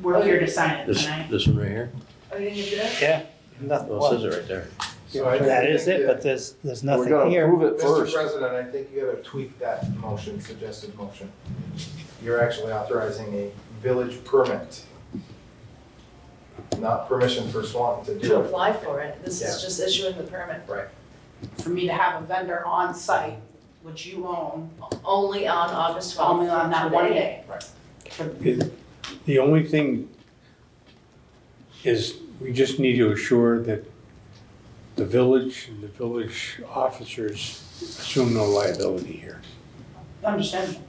We're here to sign it This, tonight. this one right here? Are you gonna do that? Yeah. Nothing Well, it says was. it right there. So I That think is it, that- but there's We nothing gotta here. approve it Mr. first. President, I think you gotta tweak that motion, suggested motion. You're actually authorizing a village permit, not permission for Swanton to To do it. apply for it, this Yeah. is just issuing the permit. For me to have a vendor on site, which you own, Only on August 12th. only on that one day. The only thing is, we just need to assure that the village and the village officers assume no liability here. Understandable.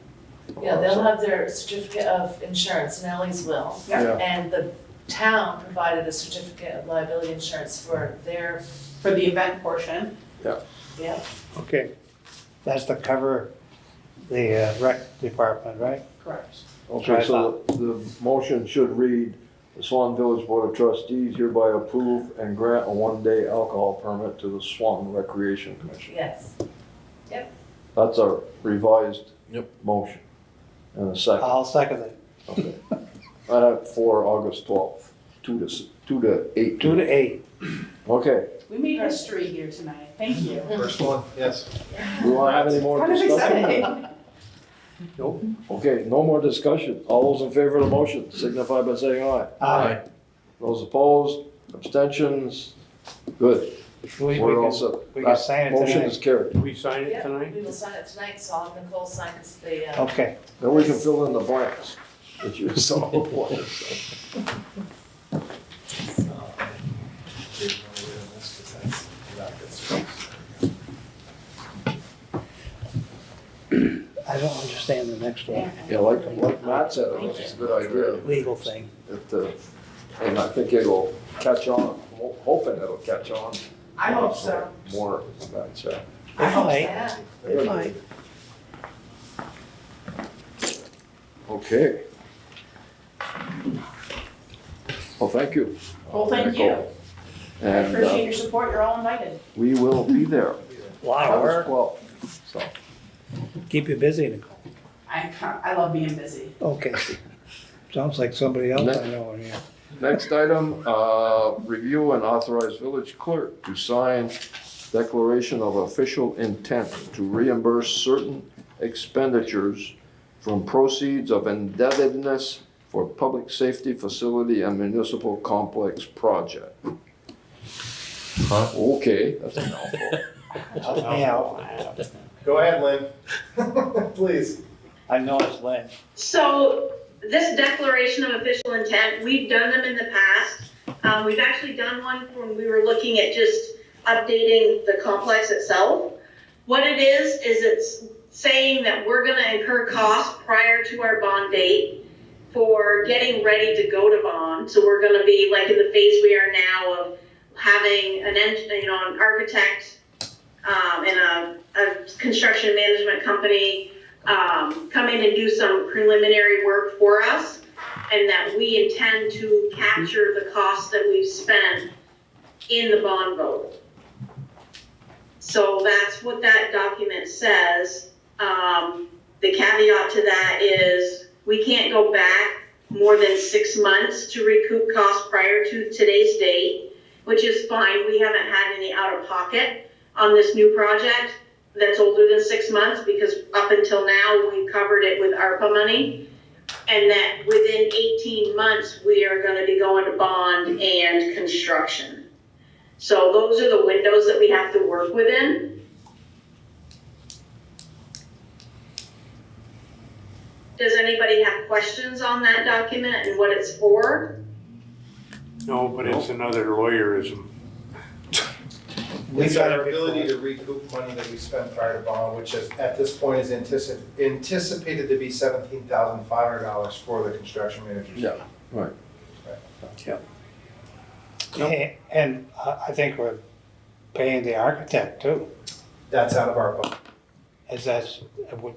Yeah, they'll have their certificate of insurance, Nellie's will. Yeah. Yeah. And the town provided a certificate of liability insurance for their, For the event portion. yeah. Okay, That's to cover the rec department, right? Correct. Okay, so the motion should read, the Swan Village Board of Trustees hereby approve and grant a one-day alcohol permit to the Swan Recreation Commission. Yes. That's our revised Yep. motion. And a second, I'll second it. okay. For August 12th, 2 to 8. 2 to 8. Okay, We made history here tonight. Thank you. First one, yes. we wanna have any more Kind of discussion? exciting. Okay, no more discussion. All those in favor of the motion signify by saying aye. Aye. Those opposed, abstentions, good. We We're all can, set. we can That sign it motion tonight. is carried. do we sign it Yeah, tonight? we will sign it tonight, so I'll have Nicole sign, because they, Okay. Then we can fill in the blanks that you saw before. I don't understand the next one. Yeah, like Matt said, it's a good idea. Legal thing. And I think it'll catch on, hoping it'll catch on. I hope so. More events, yeah. I hope so. yeah. It might. Okay. Well, thank you. Well, thank you. Nicole. I And appreciate your support. You're all invited. we will be there. A lot of work. Well, so, Keep you busy, Nicole. I love being busy. Okay. Sounds like somebody else I know in here. next item, review and authorize village clerk to sign declaration of official intent to reimburse certain expenditures from proceeds of indebtedness for public safety facility and municipal complex project. Huh? Okay, that's a mouthful. Yeah, Go ahead, Lynn. Please. I know it's Lynn. So this declaration of official intent, we've done them in the past. We've actually done one when we were looking at just updating the complex itself. What it is it's saying that we're gonna incur costs prior to our bond date for getting ready to go to bond. So we're gonna be like in the phase we are now of having an architect, and a construction management company, come in and do some preliminary work for us, and that we intend to capture the costs that we've spent in the bond vote. So that's what that document says. The caveat to that is we can't go back more than 6 months to recoup costs prior to today's date, which is fine. We haven't had any out of pocket on this new project that's older than 6 months, because up until now, we covered it with ARPA money. And that within 18 months, we are gonna be going to bond and construction. So those are the windows that we have to work within. Does anybody have questions on that document and what it's for? No, but it's another lawyerism. We've It's done our it ability before. to recoup money that we spent prior to bond, which is, at this point is anticipated to be $17,500 for the construction managers. Yeah, right. And I think we're paying the architect too. That's out of our bond. Is that,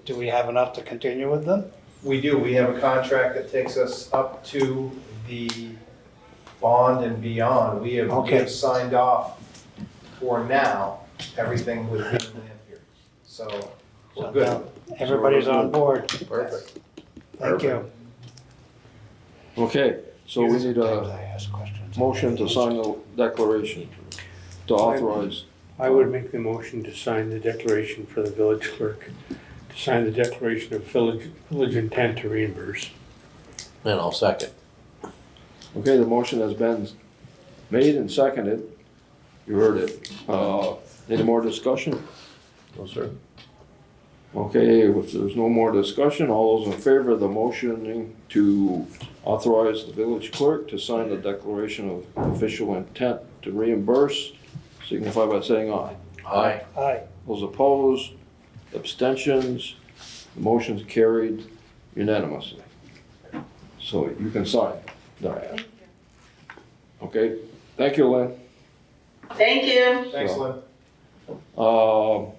do we have enough to continue with them? We do, we have a contract that takes us up to the bond and beyond. We have signed off for now, everything with being in here. So, we're good. Everybody's on board. Perfect. Thank you. Okay, so we need Sometimes a I ask questions. motion to sign the declaration, to authorize. I would make the motion to sign the declaration for the village clerk, to sign the declaration of village intent to reimburse. And I'll second. Okay, the motion has been made and seconded. You heard it. Any more discussion? No, sir. Okay, if there's no more discussion, all those in favor of the motion to authorize the village clerk to sign the declaration of official intent to reimburse, signify by saying aye. Aye. Aye. Those opposed, abstentions, the motion's carried unanimously. So you can sign, Diane. Okay, thank you, Lynn. Thank you. Thanks, So- Lynn.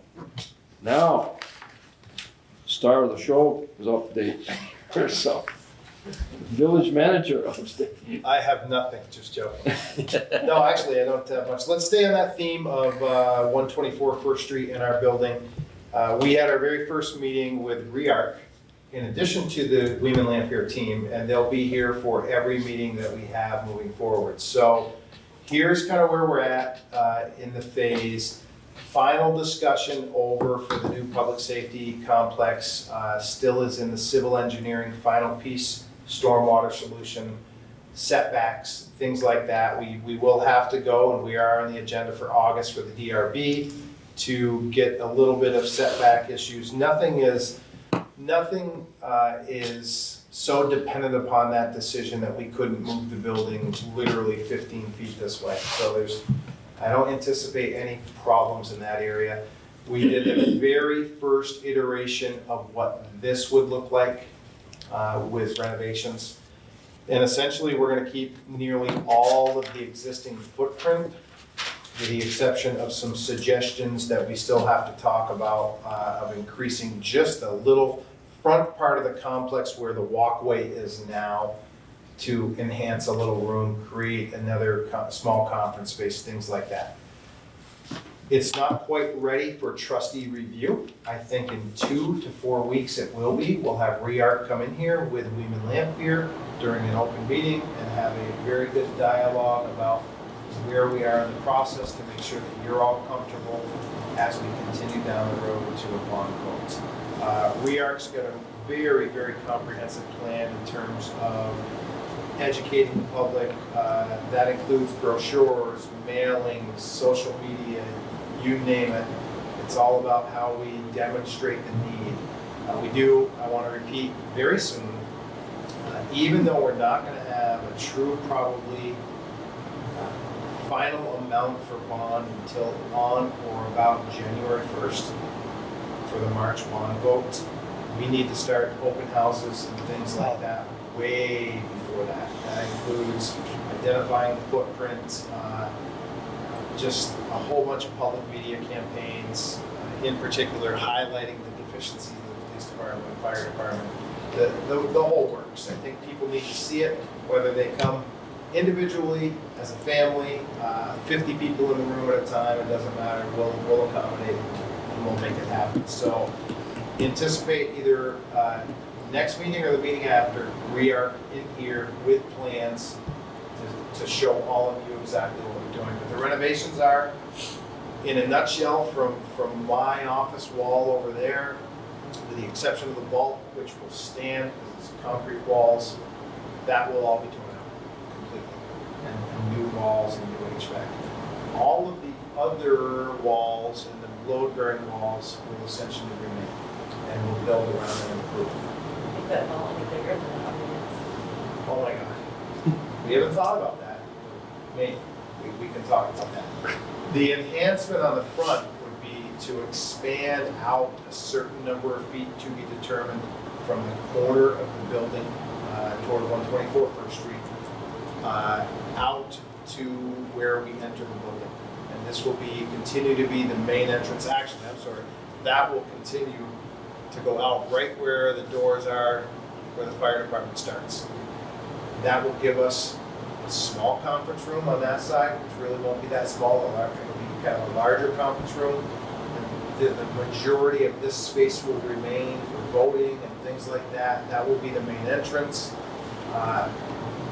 Now, star of the show is update herself. Village manager update. I have nothing, just joking. No, actually, I don't have much. Let's stay on that theme of 124 First Street in our building. We had our very first meeting with REARC, in addition to the Weeman Lampier team, and they'll be here for every meeting that we have moving forward. So here's kind of where we're at in the phase. Final discussion over for the new public safety complex still is in the civil engineering final piece, stormwater solution, setbacks, things like that. We will have to go, and we are on the agenda for August for the DRB to get a little bit of setback issues. Nothing is so dependent upon that decision that we couldn't move the building literally 15 feet this way. So I don't anticipate any problems in that area. We did the very first iteration of what this would look like with renovations. And essentially, we're gonna keep nearly all of the existing footprint, with the exception of some suggestions that we still have to talk about of increasing just a little front part of the complex where the walkway is now, to enhance a little room, create another small conference space, things like that. It's not quite ready for trustee review. I think in 2 to 4 weeks it will be. We'll have REARC come in here with Weeman Lampier during an open meeting and have a very good dialogue about where we are in the process to make sure that you're all comfortable as we continue down the road to a bond vote. REARC's got a very, very comprehensive plan in terms of educating the public. That includes brochures, mailings, social media, you name it. It's all about how we demonstrate the need. I want to repeat very soon, even though we're not going to have a true probably final amount for bond until on or about January 1st for the March bond vote, we need to start open houses and things like that way before that. That includes identifying the footprint, just a whole bunch of public media campaigns, in particular highlighting the deficiencies of the police department, fire department, the whole works. I think people need to see it, whether they come individually, as a family, 50 people in the room at a time, it doesn't matter, we'll accommodate and we'll make it happen. So anticipate either next meeting or the meeting after, we are in here with plans to show all of you exactly what we're doing. But the renovations are, in a nutshell, from my office wall over there, with the exception of the vault, which will stand because it's concrete walls, that will all be torn out completely. And new walls and new HVAC. All of the other walls and the load-bearing walls will essentially remain. And we'll build around and improve. I think that will only be bigger than the audience. Oh my God. We haven't thought about that. Maybe. We can talk about that. The enhancement on the front would be to expand out a certain number of feet to be determined from the corner of the building toward 124 First Street out to where we enter the building. And this will continue to be the main entrance. Actually, I'm sorry, that will continue to go out right where the doors are, where the fire department starts. That will give us a small conference room on that side, which really won't be that small. It'll be kind of a larger conference room. And the majority of this space will remain for voting and things like that. That will be the main entrance.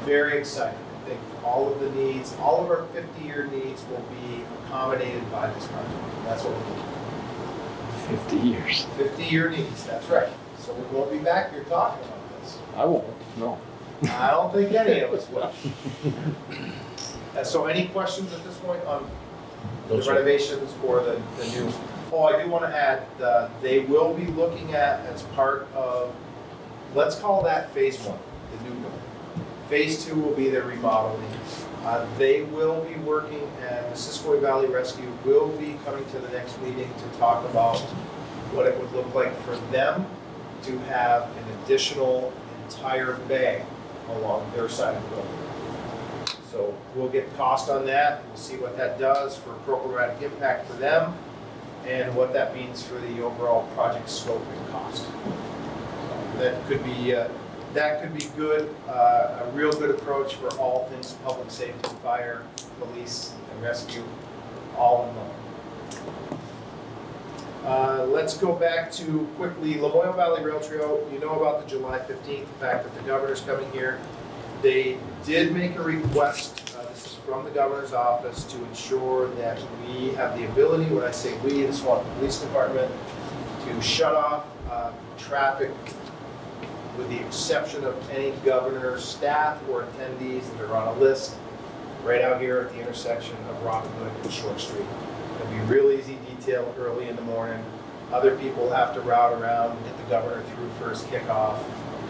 very excited. I think all of the needs, all of our 50-year needs will be accommodated by this project. That's what we're doing. 50 years. 50-year needs, that's right. So we won't be back here talking about this. I won't, no. I don't think any of us will. So any questions at this point on the renovations or the new? Oh, I do want to add, they will be looking at as part of, let's call that phase 1, the new building. Phase 2 will be their remodeling. They will be working, and the Missisquoi Valley Rescue will be coming to the next meeting to talk about what it would look like for them to have an additional entire bay along their side of the building. So we'll get cost on that, we'll see what that does for programmatic impact for them, and what that means for the overall project scope and cost. So that could be good, a real good approach for all things public safety, fire, police, and rescue, all in one. Let's go back to quickly, Lamoille Valley Rail Trail. You know about the July 15th, the fact that the governor's coming here. They did make a request, this is from the governor's office, to ensure that we have the ability, when I say we, the Swanton Police Department, to shut off traffic with the exception of any governor's staff or attendees that are on a list right out here at the intersection of Robin Hood and Short Street. It'll be real easy detail early in the morning. Other people have to route around and get the governor through for his kickoff,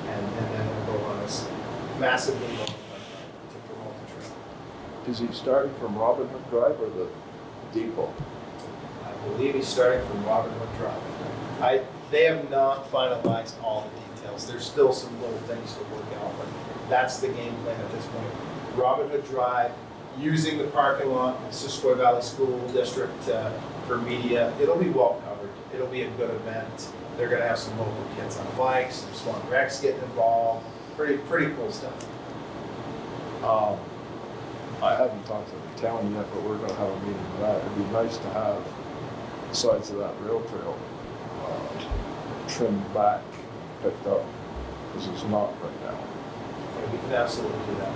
and then we'll go on this massively long to promote the trail. Is he starting from Robin Hood Drive or the depot? I believe he's starting from Robin Hood Drive. They have not finalized all the details. There's still some little things to work out, but that's the game plan at this point. Robin Hood Drive, using the parking lot of Missisquoi Valley School District for media. It'll be well covered. It'll be a good event. They're gonna have some local kids on bikes, some Swan Rex getting involved. Pretty cool stuff. I haven't talked to the town yet, but we're gonna have a meeting for that. It'd be nice to have the sides of that rail trail trimmed back, picked up, because it's not right now. Yeah, we can absolutely do that.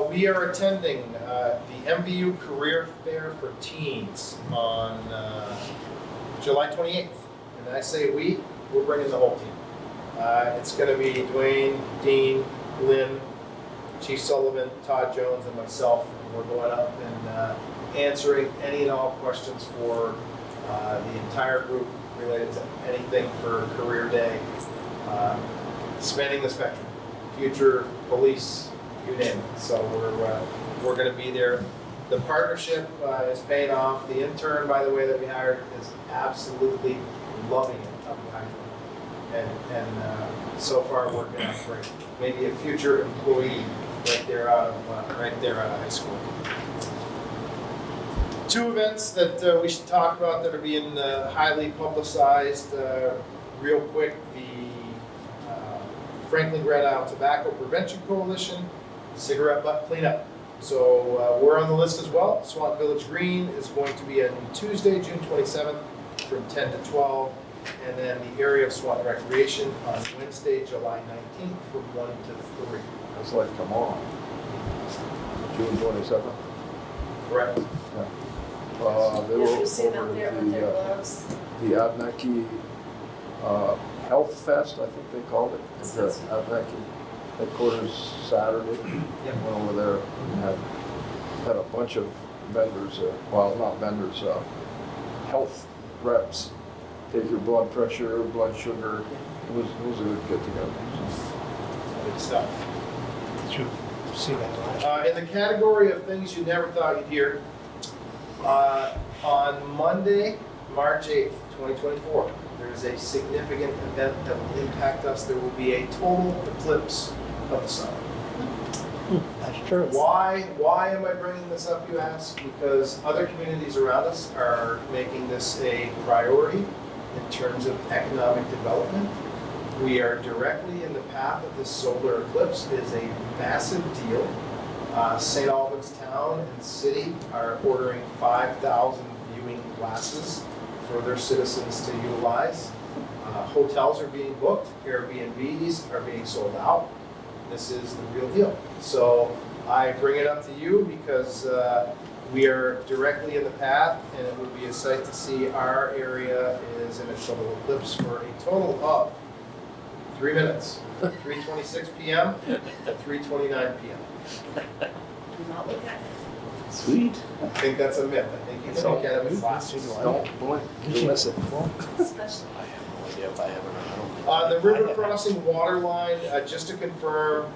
We are attending the MVU Career Fair for Teens on July 28th. And I say we're bringing the whole team. It's going to be Dwayne, Dean, Lynn, Chief Sullivan, Todd Jones, and myself. And we're going up and answering any and all questions for the entire group related to anything for Career Day, spanning the spectrum, future, police, you name it. So we're going to be there. The partnership is paying off. The intern, by the way, that we hired is absolutely loving it up behind me, and so far working out great. Maybe a future employee right there out of high school. Two events that we should talk about that are being highly publicized. Real quick, the Franklin Red Isle Tobacco Prevention Coalition cigarette butt cleanup. So we're on the list as well. Swanton Village Green is going to be on Tuesday, June 27th from 10 to 12. And then the area of Swanton Recreation on Wednesday, July 19th from 1 to 3. It's like, come on. June 27th? Correct. They were Yeah, you see them over there with their gloves. the Abnaki Health Fest, I think they called it. The Abnaki headquarters Saturday. Yep. Went over there and had a bunch of vendors, well, not vendors, health reps. Take your blood pressure, blood sugar. It was a good get together. Good stuff. Did you see that last? In the category of things you never thought you'd hear, on Monday, March 8th, 2024, there is a significant event that will impact us. There will be a total eclipse of the sun. That's true. Why am I bringing this up, you ask? Because other communities around us are making this a priority in terms of economic development. We are directly in the path of this solar eclipse. It is a massive deal. St. Albans Town and City are ordering 5,000 viewing glasses for their citizens to utilize. Hotels are being booked, Airbnbs are being sold out. This is the real deal. So I bring it up to you because we are directly in the path, and it would be a sight to see. Our area is in a total eclipse for a total of 3 minutes, 3:26 p.m. to 3:29 p.m. Do not look at it. Sweet. I think that's a myth. I think you can look at it with glasses. Don't blink, you miss it. Especially. I have no idea if I have or not. I don't think. On the river crossing water line, just to confirm,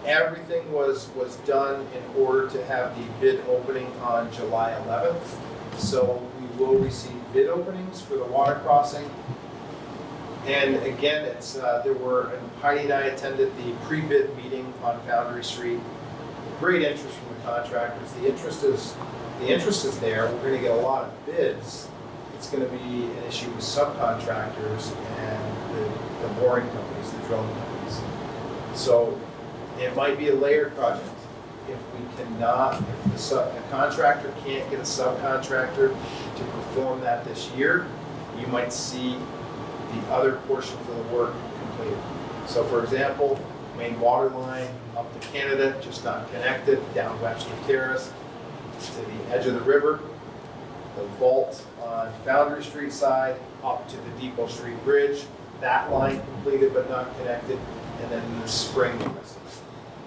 everything was done in order to have the bid opening on July 11th. So we will receive bid openings for the water crossing. And again, Heidi and I attended the pre-bid meeting on Foundry Street. Great interest from the contractors. The interest is there. We're gonna get a lot of bids. It's gonna be an issue with subcontractors and the mooring companies, the drilling companies. So it might be a layered project. If the contractor can't get a subcontractor to perform that this year, you might see the other portions of the work completed. So for example, main water line up to Canada, just not connected, down Webster Terrace to the edge of the river, the vault on Foundry Street side, up to the Depot Street Bridge, that line completed but not connected, and then in the spring the rest of it.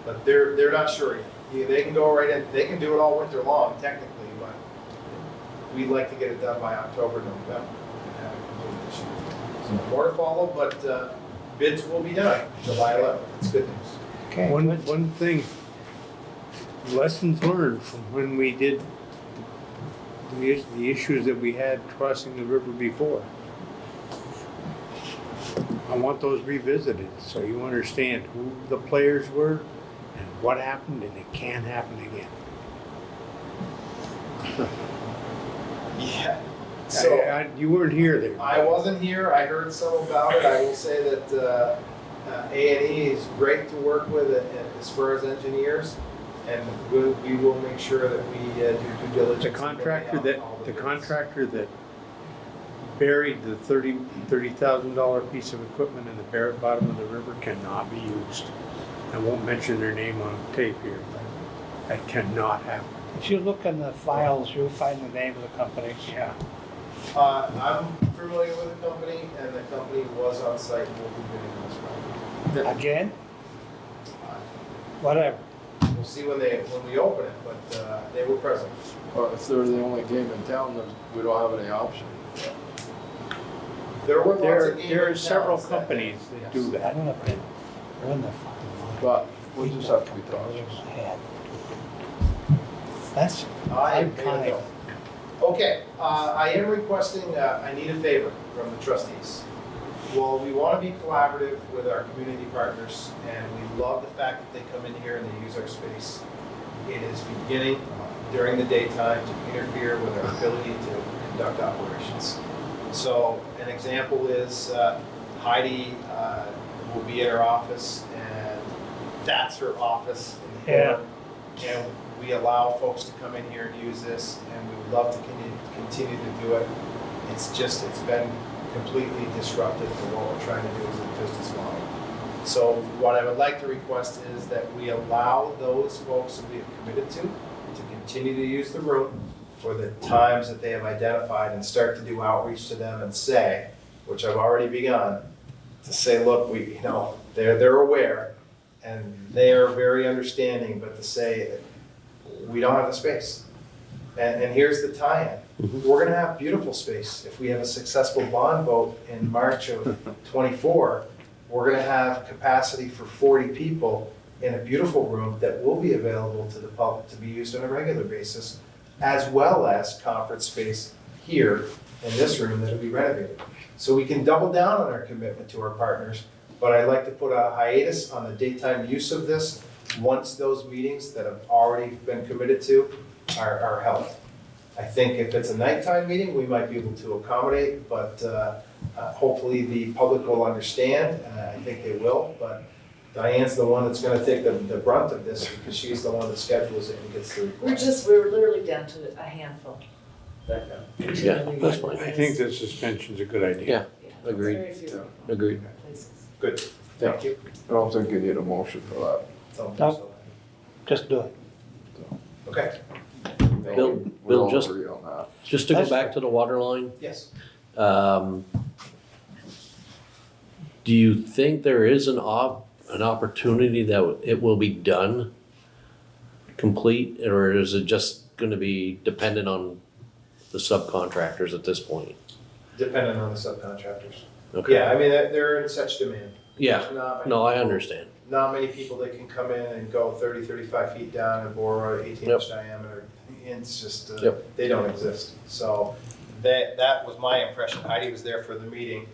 But they're not sure yet. They can go right in, they can do it all winter long technically, but we'd like to get it done by October, November, and have it completed this year. So more to follow, but bids will be done July 11th. It's good news. Okay, One thing, lessons learned from when we did the issues that we had crossing the river before. I want those revisited so you understand who the players were and what happened, and it can't happen again. Yeah. So You weren't here there. I wasn't here. I heard some about it. I will say that A&E is great to work with as far as engineers, and we will make sure that we do due diligence. The contractor that buried the $30,000 piece of equipment in the bottom of the river cannot be used. I won't mention their name on tape here, but that cannot happen. if you look in the files, you'll find the name of the company. Yeah. I'm familiar with the company, and the company was on site and will be bidding on this project. Again? Whatever. We'll see when we open it, but they were present. Well, if they're the only game in town, then we don't have any option. There were lots of game There are in several towns that- companies that do I that. don't know if they're in the fucking. But we just have to be cautious. That's, I'm kind of. Okay, I am requesting, I need a favor from the trustees. Well, we want to be collaborative with our community partners, and we love the fact that they come in here and they use our space. It is beginning during the daytime to interfere with our ability to conduct operations. So an example is Heidi will be in her office, and that's her office in the corner. And we allow folks to come in here and use this, and we would love to continue to do it. It's been completely disruptive to what we're trying to do as a business model. So what I would like to request is that we allow those folks that we have committed to continue to use the room for the times that they have identified, and start to do outreach to them and say, which I've already begun, to say, look, they're aware and they are very understanding, but to say, we don't have the space. And here's the tie-in. We're gonna have beautiful space. If we have a successful bond vote in March of '24, we're gonna have capacity for 40 people in a beautiful room that will be available to the public to be used on a regular basis, as well as conference space here in this room that'll be renovated. So we can double down on our commitment to our partners, but I'd like to put a hiatus on the daytime use of this once those meetings that have already been committed to are held. I think if it's a nighttime meeting, we might be able to accommodate, but hopefully the public will understand. I think they will, but Diane's the one that's gonna take the brunt of this, because she's the one that schedules it and gets the request. We're literally down to a handful. Yeah, that's fine. I think the suspension's a good idea. Yeah. Agreed. Very few Agreed. places. Good, thank you. I don't think you need a motion for that. So, Just do it. okay, Bill, We Bill, all just, agree on that. just to go That's back to the water line, yes. do you think there is an opportunity that it will be done complete, or is it just gonna be dependent on the subcontractors at this point? Depending on the subcontractors. Okay. Yeah, I mean, they're in such demand. Yeah, There's not many no, I people- understand. Not many people that can come in and go 30, 35 feet down and bore a 18-inch diameter. It's just, Yep. they don't exist. So that was my impression. Heidi was there for the meeting.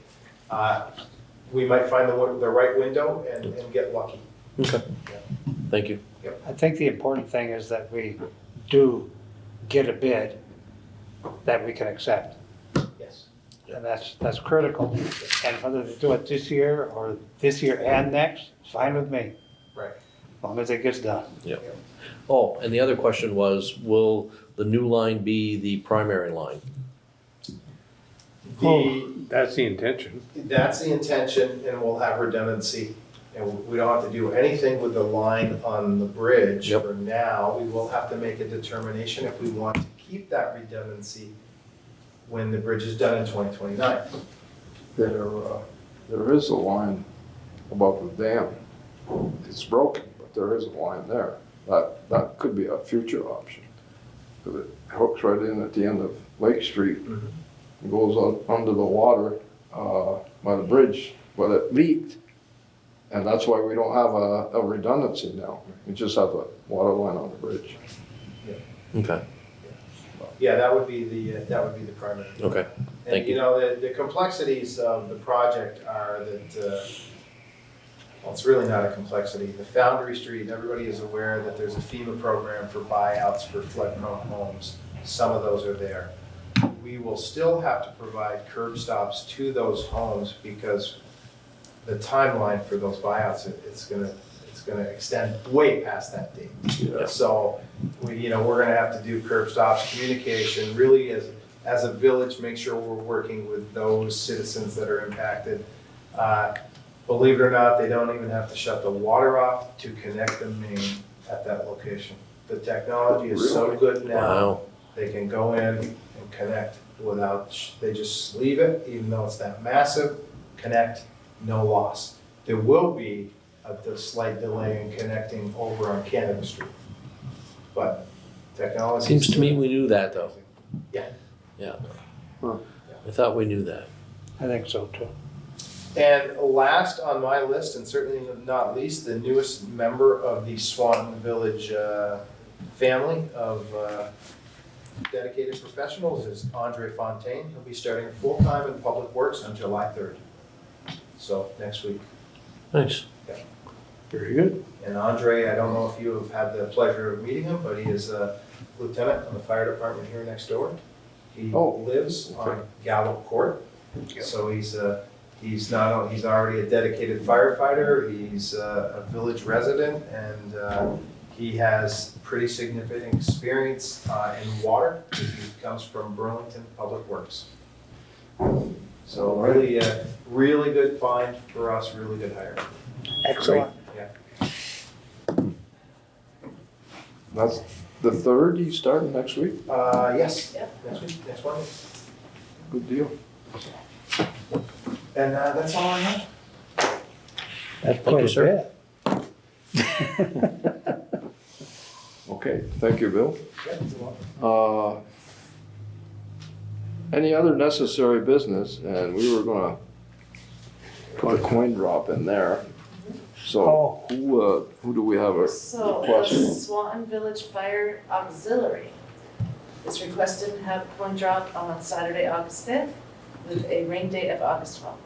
We might find the right window and get lucky. Okay. Thank you. I think the important thing is that we do get a bid that we can accept. Yes. And that's critical. And whether they do it this year or this year and next, it's fine with me, Right. as long as it gets done. Oh, and the other question was, will the new line be the primary line? That's the intention. That's the intention, and we'll have redundancy. And we don't have to do anything with the line on the bridge Yep. for now. We will have to make a determination if we want to keep that redundancy when the bridge is done in 2029. There is a line above the dam. It's broken, but there is a line there. That could be a future option. Because it hooks right in at the end of Lake Street. It goes out under the water by the bridge, but it leaked. And that's why we don't have a redundancy now. We just have a water line on the bridge. Okay, Yeah, that would be the primary. okay. Thank And you know, the complexities of the project are that, well, it's really not a complexity. The Foundry Street, everybody is aware that there's a FEMA program for buyouts for flood-prone homes. Some of those are there. We will still have to provide curb stops to those homes because the timeline for those buyouts, it's gonna extend way past that date. Yeah. So, we're gonna have to do curb stops, communication, really as a village, make sure we're working with those citizens that are impacted. Believe it or not, they don't even have to shut the water off to connect the main at that location. The technology is so good now, Wow, they can go in and connect without, they just leave it, even though it's that massive, connect, no loss. There will be a slight delay in connecting over on Canada Street. But technology. seems to me we knew that though. Yeah. Yeah. Huh. I thought we knew that. I think so too. And last on my list, and certainly not least, the newest member of the Swanton Village family of dedicated professionals is Andre Fontaine. He'll be starting full-time in Public Works on July 3rd. So next week. Nice. Very good. And Andre, I don't know if you have had the pleasure of meeting him, but he is a lieutenant on the fire department here next door. He lives on Gallup Court, so he's already a dedicated firefighter. He's a village resident, and he has pretty significant experience in water. He comes from Burlington Public Works. So really, really good find for us. Really good hire. Excellent. That's the 3rd, he's starting next week? Yes. Yep. Next week, next one. Good deal. And that's all I have. That's Thank you, quite sir. a bit. Okay, thank you, Bill. Yeah, you're welcome. Any other necessary business, and we were gonna put a coin drop in there. So who do we have a So request the from? Swanton Village Fire Auxiliary is requested to have coin drop on Saturday, August 5th, with a rain date of August 12th.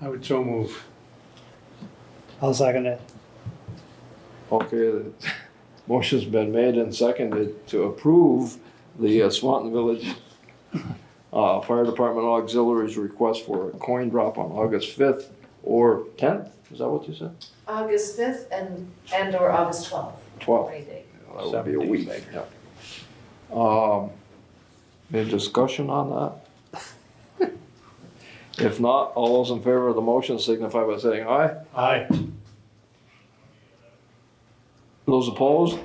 I would so move. I'll second it. Okay, the motion's been made and seconded to approve the Swanton Village Fire Department Auxiliary's request for a coin drop on August 5th or 10th, is that what you said? August 5th and or August 12th, 12th, rain date. that would be a 7 week, days later. yeah. Any discussion on that? If not, all those in favor of the motion signify by saying aye. Aye. Those opposed?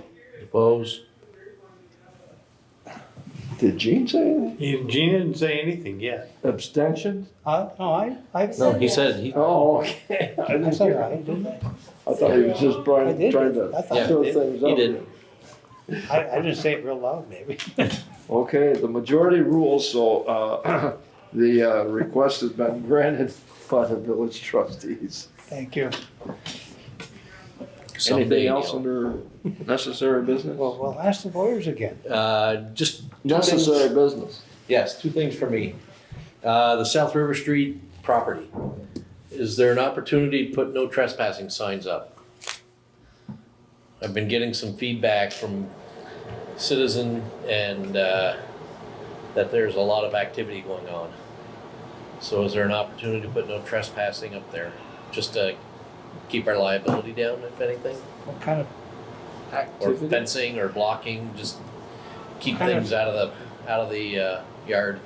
Opposed? Did Gene say anything? Gene didn't say anything yet. Abstentions? No, I No, he said, he, Oh, okay. I didn't said hear. aye, didn't I? I thought he was just I trying did. to I thought stir he things up. he did. I didn't say it real loud, maybe. Okay, the majority rules, so, the, request has been granted by the village trustees. Thank you. Someday, Anything else Neil. under necessary business? Well, we'll ask the lawyers again. Just two Necessary things. business. Yes, two things for me. The South River Street property. Is there an opportunity to put no trespassing signs up? I've been getting some feedback from citizen and, that there's a lot of activity going on. So is there an opportunity to put no trespassing up there? Just to keep our liability down, if anything? What kind of, Or Activity? fencing or blocking, just keep Kind of- things out of the yard.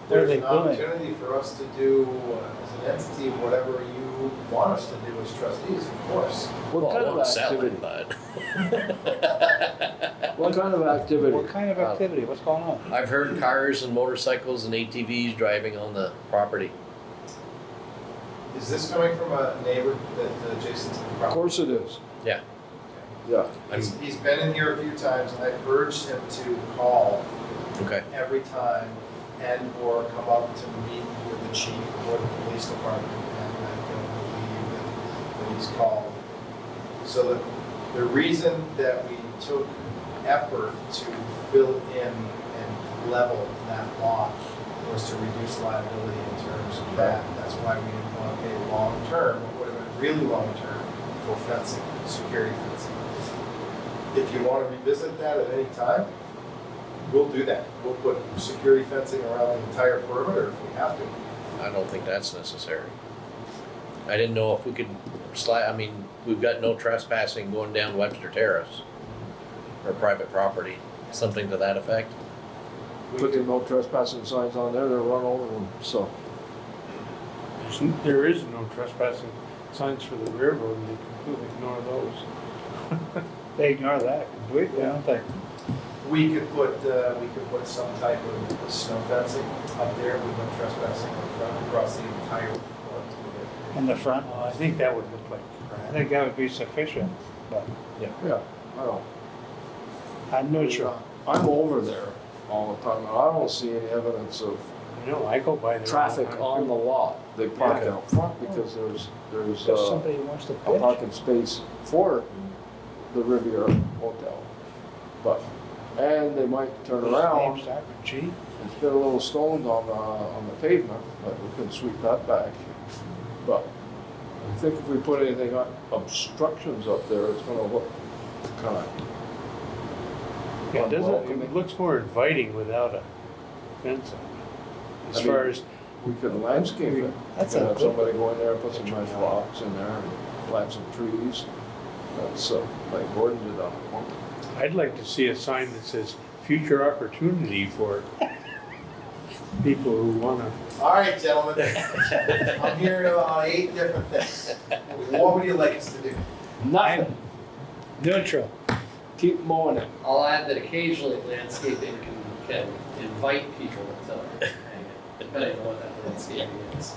What are There's they an doing? opportunity for us to do, as an entity, whatever you want us to do as trustees, of course. What kind I of won't sell activity? it, but. What kind of activity? what kind of activity? What's going on? I've heard cars and motorcycles and ATVs driving on the property. Is this coming from a neighbor that adjacent to the Of property? course it is. Yeah. Yeah. He's been in here a few times, and I've urged him to call Okay. every time and/or come up to meet with the chief or the police department, and I don't believe that he's called. So the reason that we took effort to fill in and level that lot was to reduce liability in terms of that. That's why we didn't want to pay long-term, what would have been really long-term, for fencing, security fencing. If you want to revisit that at any time, we'll do that. We'll put security fencing around the entire perimeter if we have to. I don't think that's necessary. I didn't know if we could we've got no trespassing going down Webster Terrace or private property, something to that effect. Put the no trespassing signs on there, they'll run over them, so. There is no trespassing signs for the railroad, and they completely ignore those. They ignore that completely, don't they? We could put some type of snow fencing up there with no trespassing across the entire front. In the front? I think that would look like I crap. think that would be sufficient, but Yeah, I don't. I'm neutral. I'm over there all the time, and I don't see any evidence of You know, I go by there. traffic all on the the time. lot. They park Yeah. out front because there's Because somebody wants to a pitch. parking space for the Riviera Hotel. But, and they might turn around Name start with G. and spit a little stones on the pavement, but we can sweep that back. But I think if we put anything on obstructions up there, it's gonna look kind of. Yeah, it doesn't, Welcoming. it looks more inviting without a fence up. As I mean, far as, We could landscape it. That's We could a have good- somebody go in there and put some nice rocks in there and plant some trees. That's like Gordon did on the corner. I'd like to see a sign that says, future opportunity for people who wanna. All right, gentlemen. I'm hearing about 8 different things. What would you like us to do? Nothing. Neutral. Keep mowing it. I'll add that occasionally landscaping can invite people to hang it, depending on what that landscaping is.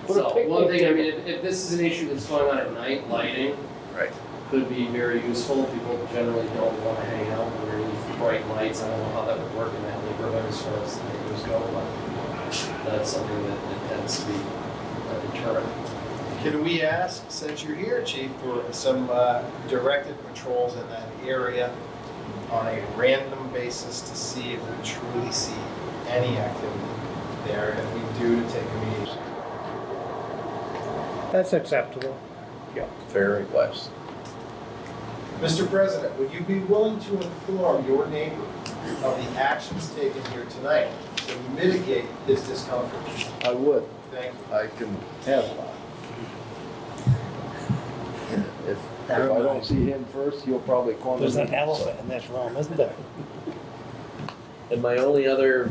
Put a So, picnic one thing, I table. mean, if this is an issue that's going on at night, lighting Right. could be very useful. People generally don't want to hang out underneath bright lights. I don't know how that would work in that neighborhood as far as the neighbors go, but that's something that tends to be a deterrent. Can we ask, since you're here, Chief, for some directed patrols in that area on a random basis to see if we truly see any activity there, and if we do, to take immediate. That's acceptable. Fair request. Mr. President, would you be willing to inform your neighbor of the actions taken here tonight to mitigate his discomfort? I would. Thank you. I can have that. If I don't see him first, he'll probably call me. There's an elephant in this room, isn't there? And my only other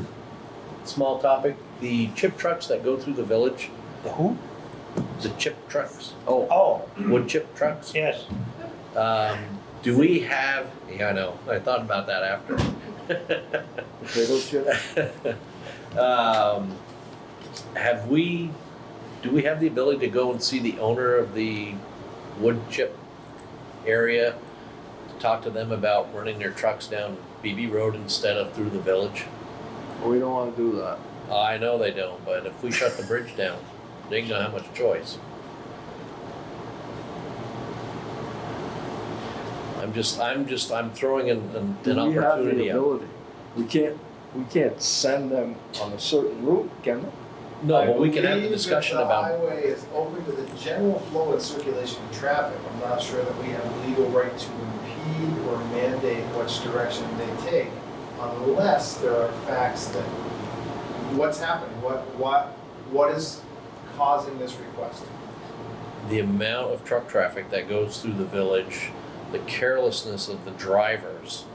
small topic, the chip trucks that go through the village, The who? the chip trucks, Oh, wood chip trucks. yes. Do we have, yeah, I know, I thought about that after. Potato chip? Do we have the ability to go and see the owner of the wood chip area? To talk to them about running their trucks down BB Road instead of through the village? We don't wanna do that. I know they don't, but if we shut the bridge down, they ain't gonna have much choice. I'm throwing an Do we have the opportunity out. ability? We can't send them on a certain route, can we? No, but we can have the discussion about, I believe if the highway is open to the general flow and circulation of traffic, I'm not sure that we have legal right to impede or mandate which direction they take, unless there are facts that, what's happening, what is causing this request? the amount of truck traffic that goes through the village, the carelessness of the drivers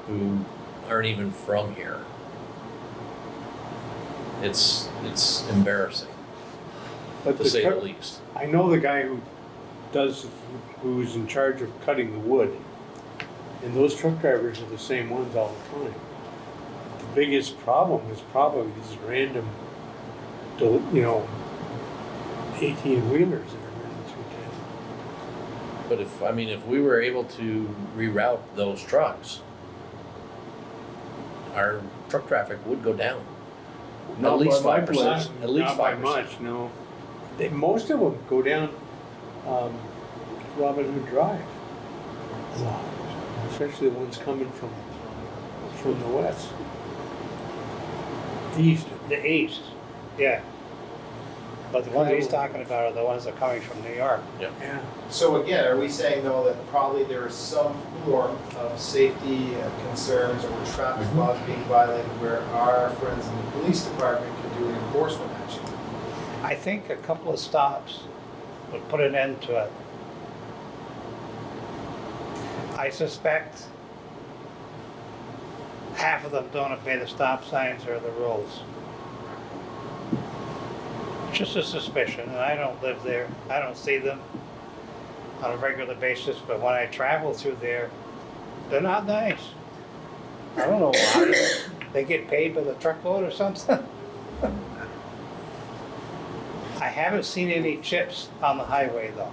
who aren't even from here. It's embarrassing, But to the say the truck, least. I know the guy who's in charge of cutting the wood. And those truck drivers are the same ones all the time. The biggest problem is probably these random, 18-wheelers that are running through town. But if we were able to reroute those trucks, our truck traffic would go down. Not At least by my 5%. place. At least Not by 5%. much, no. Most of them go down Robin Hood Drive. A lot. Especially the ones coming from the west. East. The east, yeah. But the ones he's talking about are the ones that are coming from New York. Yeah. So again, are we saying though that probably there is some form of safety concerns or traffic laws being violated where our friends in the police department can do an enforcement action? I think a couple of stops would put an end to it. I suspect half of them don't obey the stop signs or the rules. Just a suspicion, and I don't live there. I don't see them on a regular basis, but when I travel through there, they're not nice. I don't know why. They get paid by the truckload or something. I haven't seen any chips on the highway though.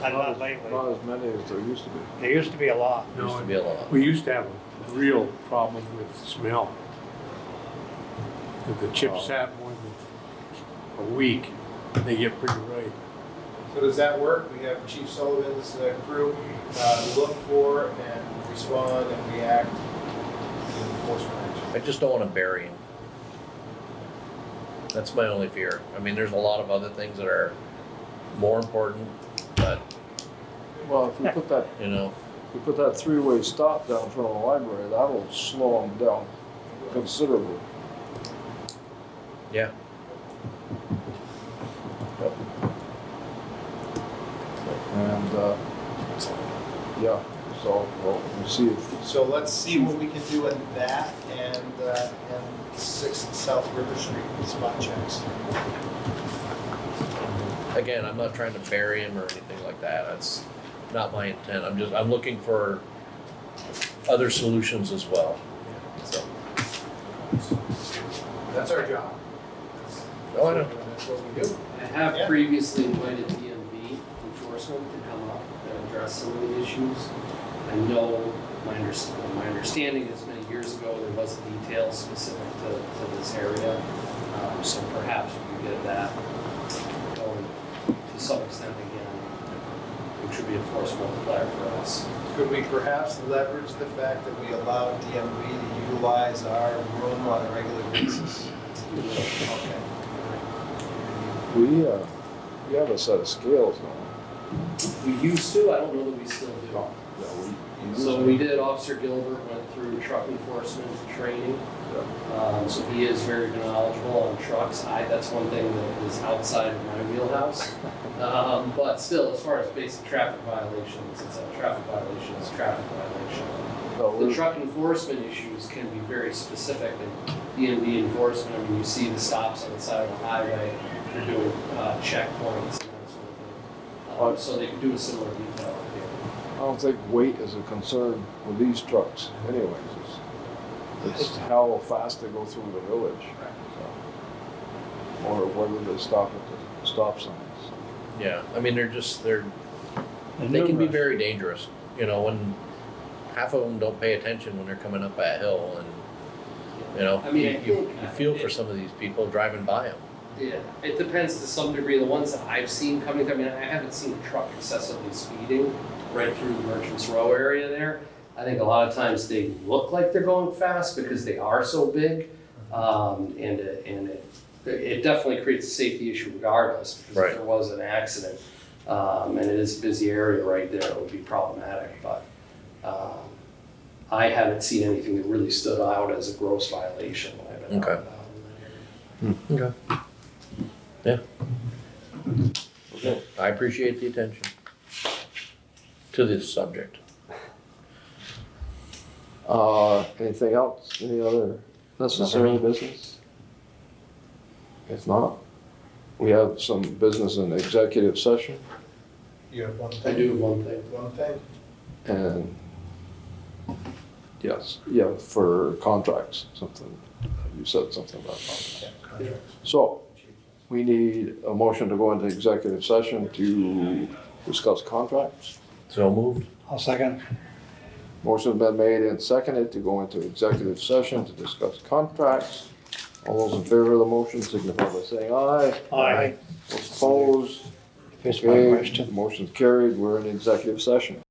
Not lately. Not as many as there used to be. There used to be a lot. Used to be a lot. We used to have a real problem with smell. If the chips sat more than a week, they get pretty ripe. So does that work? We have Chief Sullivan's crew look for and respond and react to enforcement action. I just don't want to bury him. That's my only fear. There's a lot of other things that are more important, but, Well, if we put that, three-way stop down in front of the library, that'll slow them down considerably. yeah. And, so we'll see if, So let's see what we can do in that and 6th and South River Street spot checks. Again, I'm not trying to bury him or anything like that. That's not my intent. I'm looking for other solutions as well. So, That's our job. oh, I know. That's what we do. I have Yeah. previously invited DMV enforcement to come up and address some of the issues. I know, my understanding is many years ago, there was a detail specific to this area. So perhaps we could get that going to some extent again, which would be a force multiplier for us. Could we perhaps leverage the fact that we allow DMV to utilize our room on a regular basis? Okay. we have a set of scales now. We used to, I don't know that we still do. So we did, Officer Gilbert went through truck enforcement training. So he is very knowledgeable on trucks. That's one thing that is outside of my wheelhouse. But still, as far as basic traffic violations, it's a traffic violation, it's a traffic violation. The truck enforcement issues can be very specific, and DMV enforcement, I mean, you see the stops on the side of the highway, they're doing checkpoints and that sort of thing. So they can do a similar detail here. I don't think weight is a concern with these trucks anyways. It's how fast they go through the village. So. Or whether they stop at the stop signs. Yeah, I mean, they can be numerous. very dangerous, you know, when half of them don't pay attention when they're coming up that hill and, you know, I mean, I you think- feel for some of these people driving by them. Yeah, it depends to some degree. The ones that I've seen coming through, I mean, I haven't seen a truck excessively speeding right through the Merchants Row area there. I think a lot of times they look like they're going fast because they are so big. And it definitely creates a safety issue regardless, because Right. if there was an accident, and it is a busy area right there, it would be problematic, but, I haven't seen anything that really stood out as a gross violation when I've been out Okay. and about in that area. Okay. Yeah. Okay. I appreciate the attention to this subject. Anything else? Any other necessary business? If not, we have some business in executive session You have one I thing? do have one thing. One thing? and yes, yeah, for contracts, something, you said something about contracts. So, we need a motion to go into executive session to discuss contracts. So moved. I'll second. Motion's been made and seconded to go into executive session to discuss contracts. All those in favor of the motion signify by saying aye. Aye. Those opposed? Here's my Okay, question. motion's carried, we're in executive session.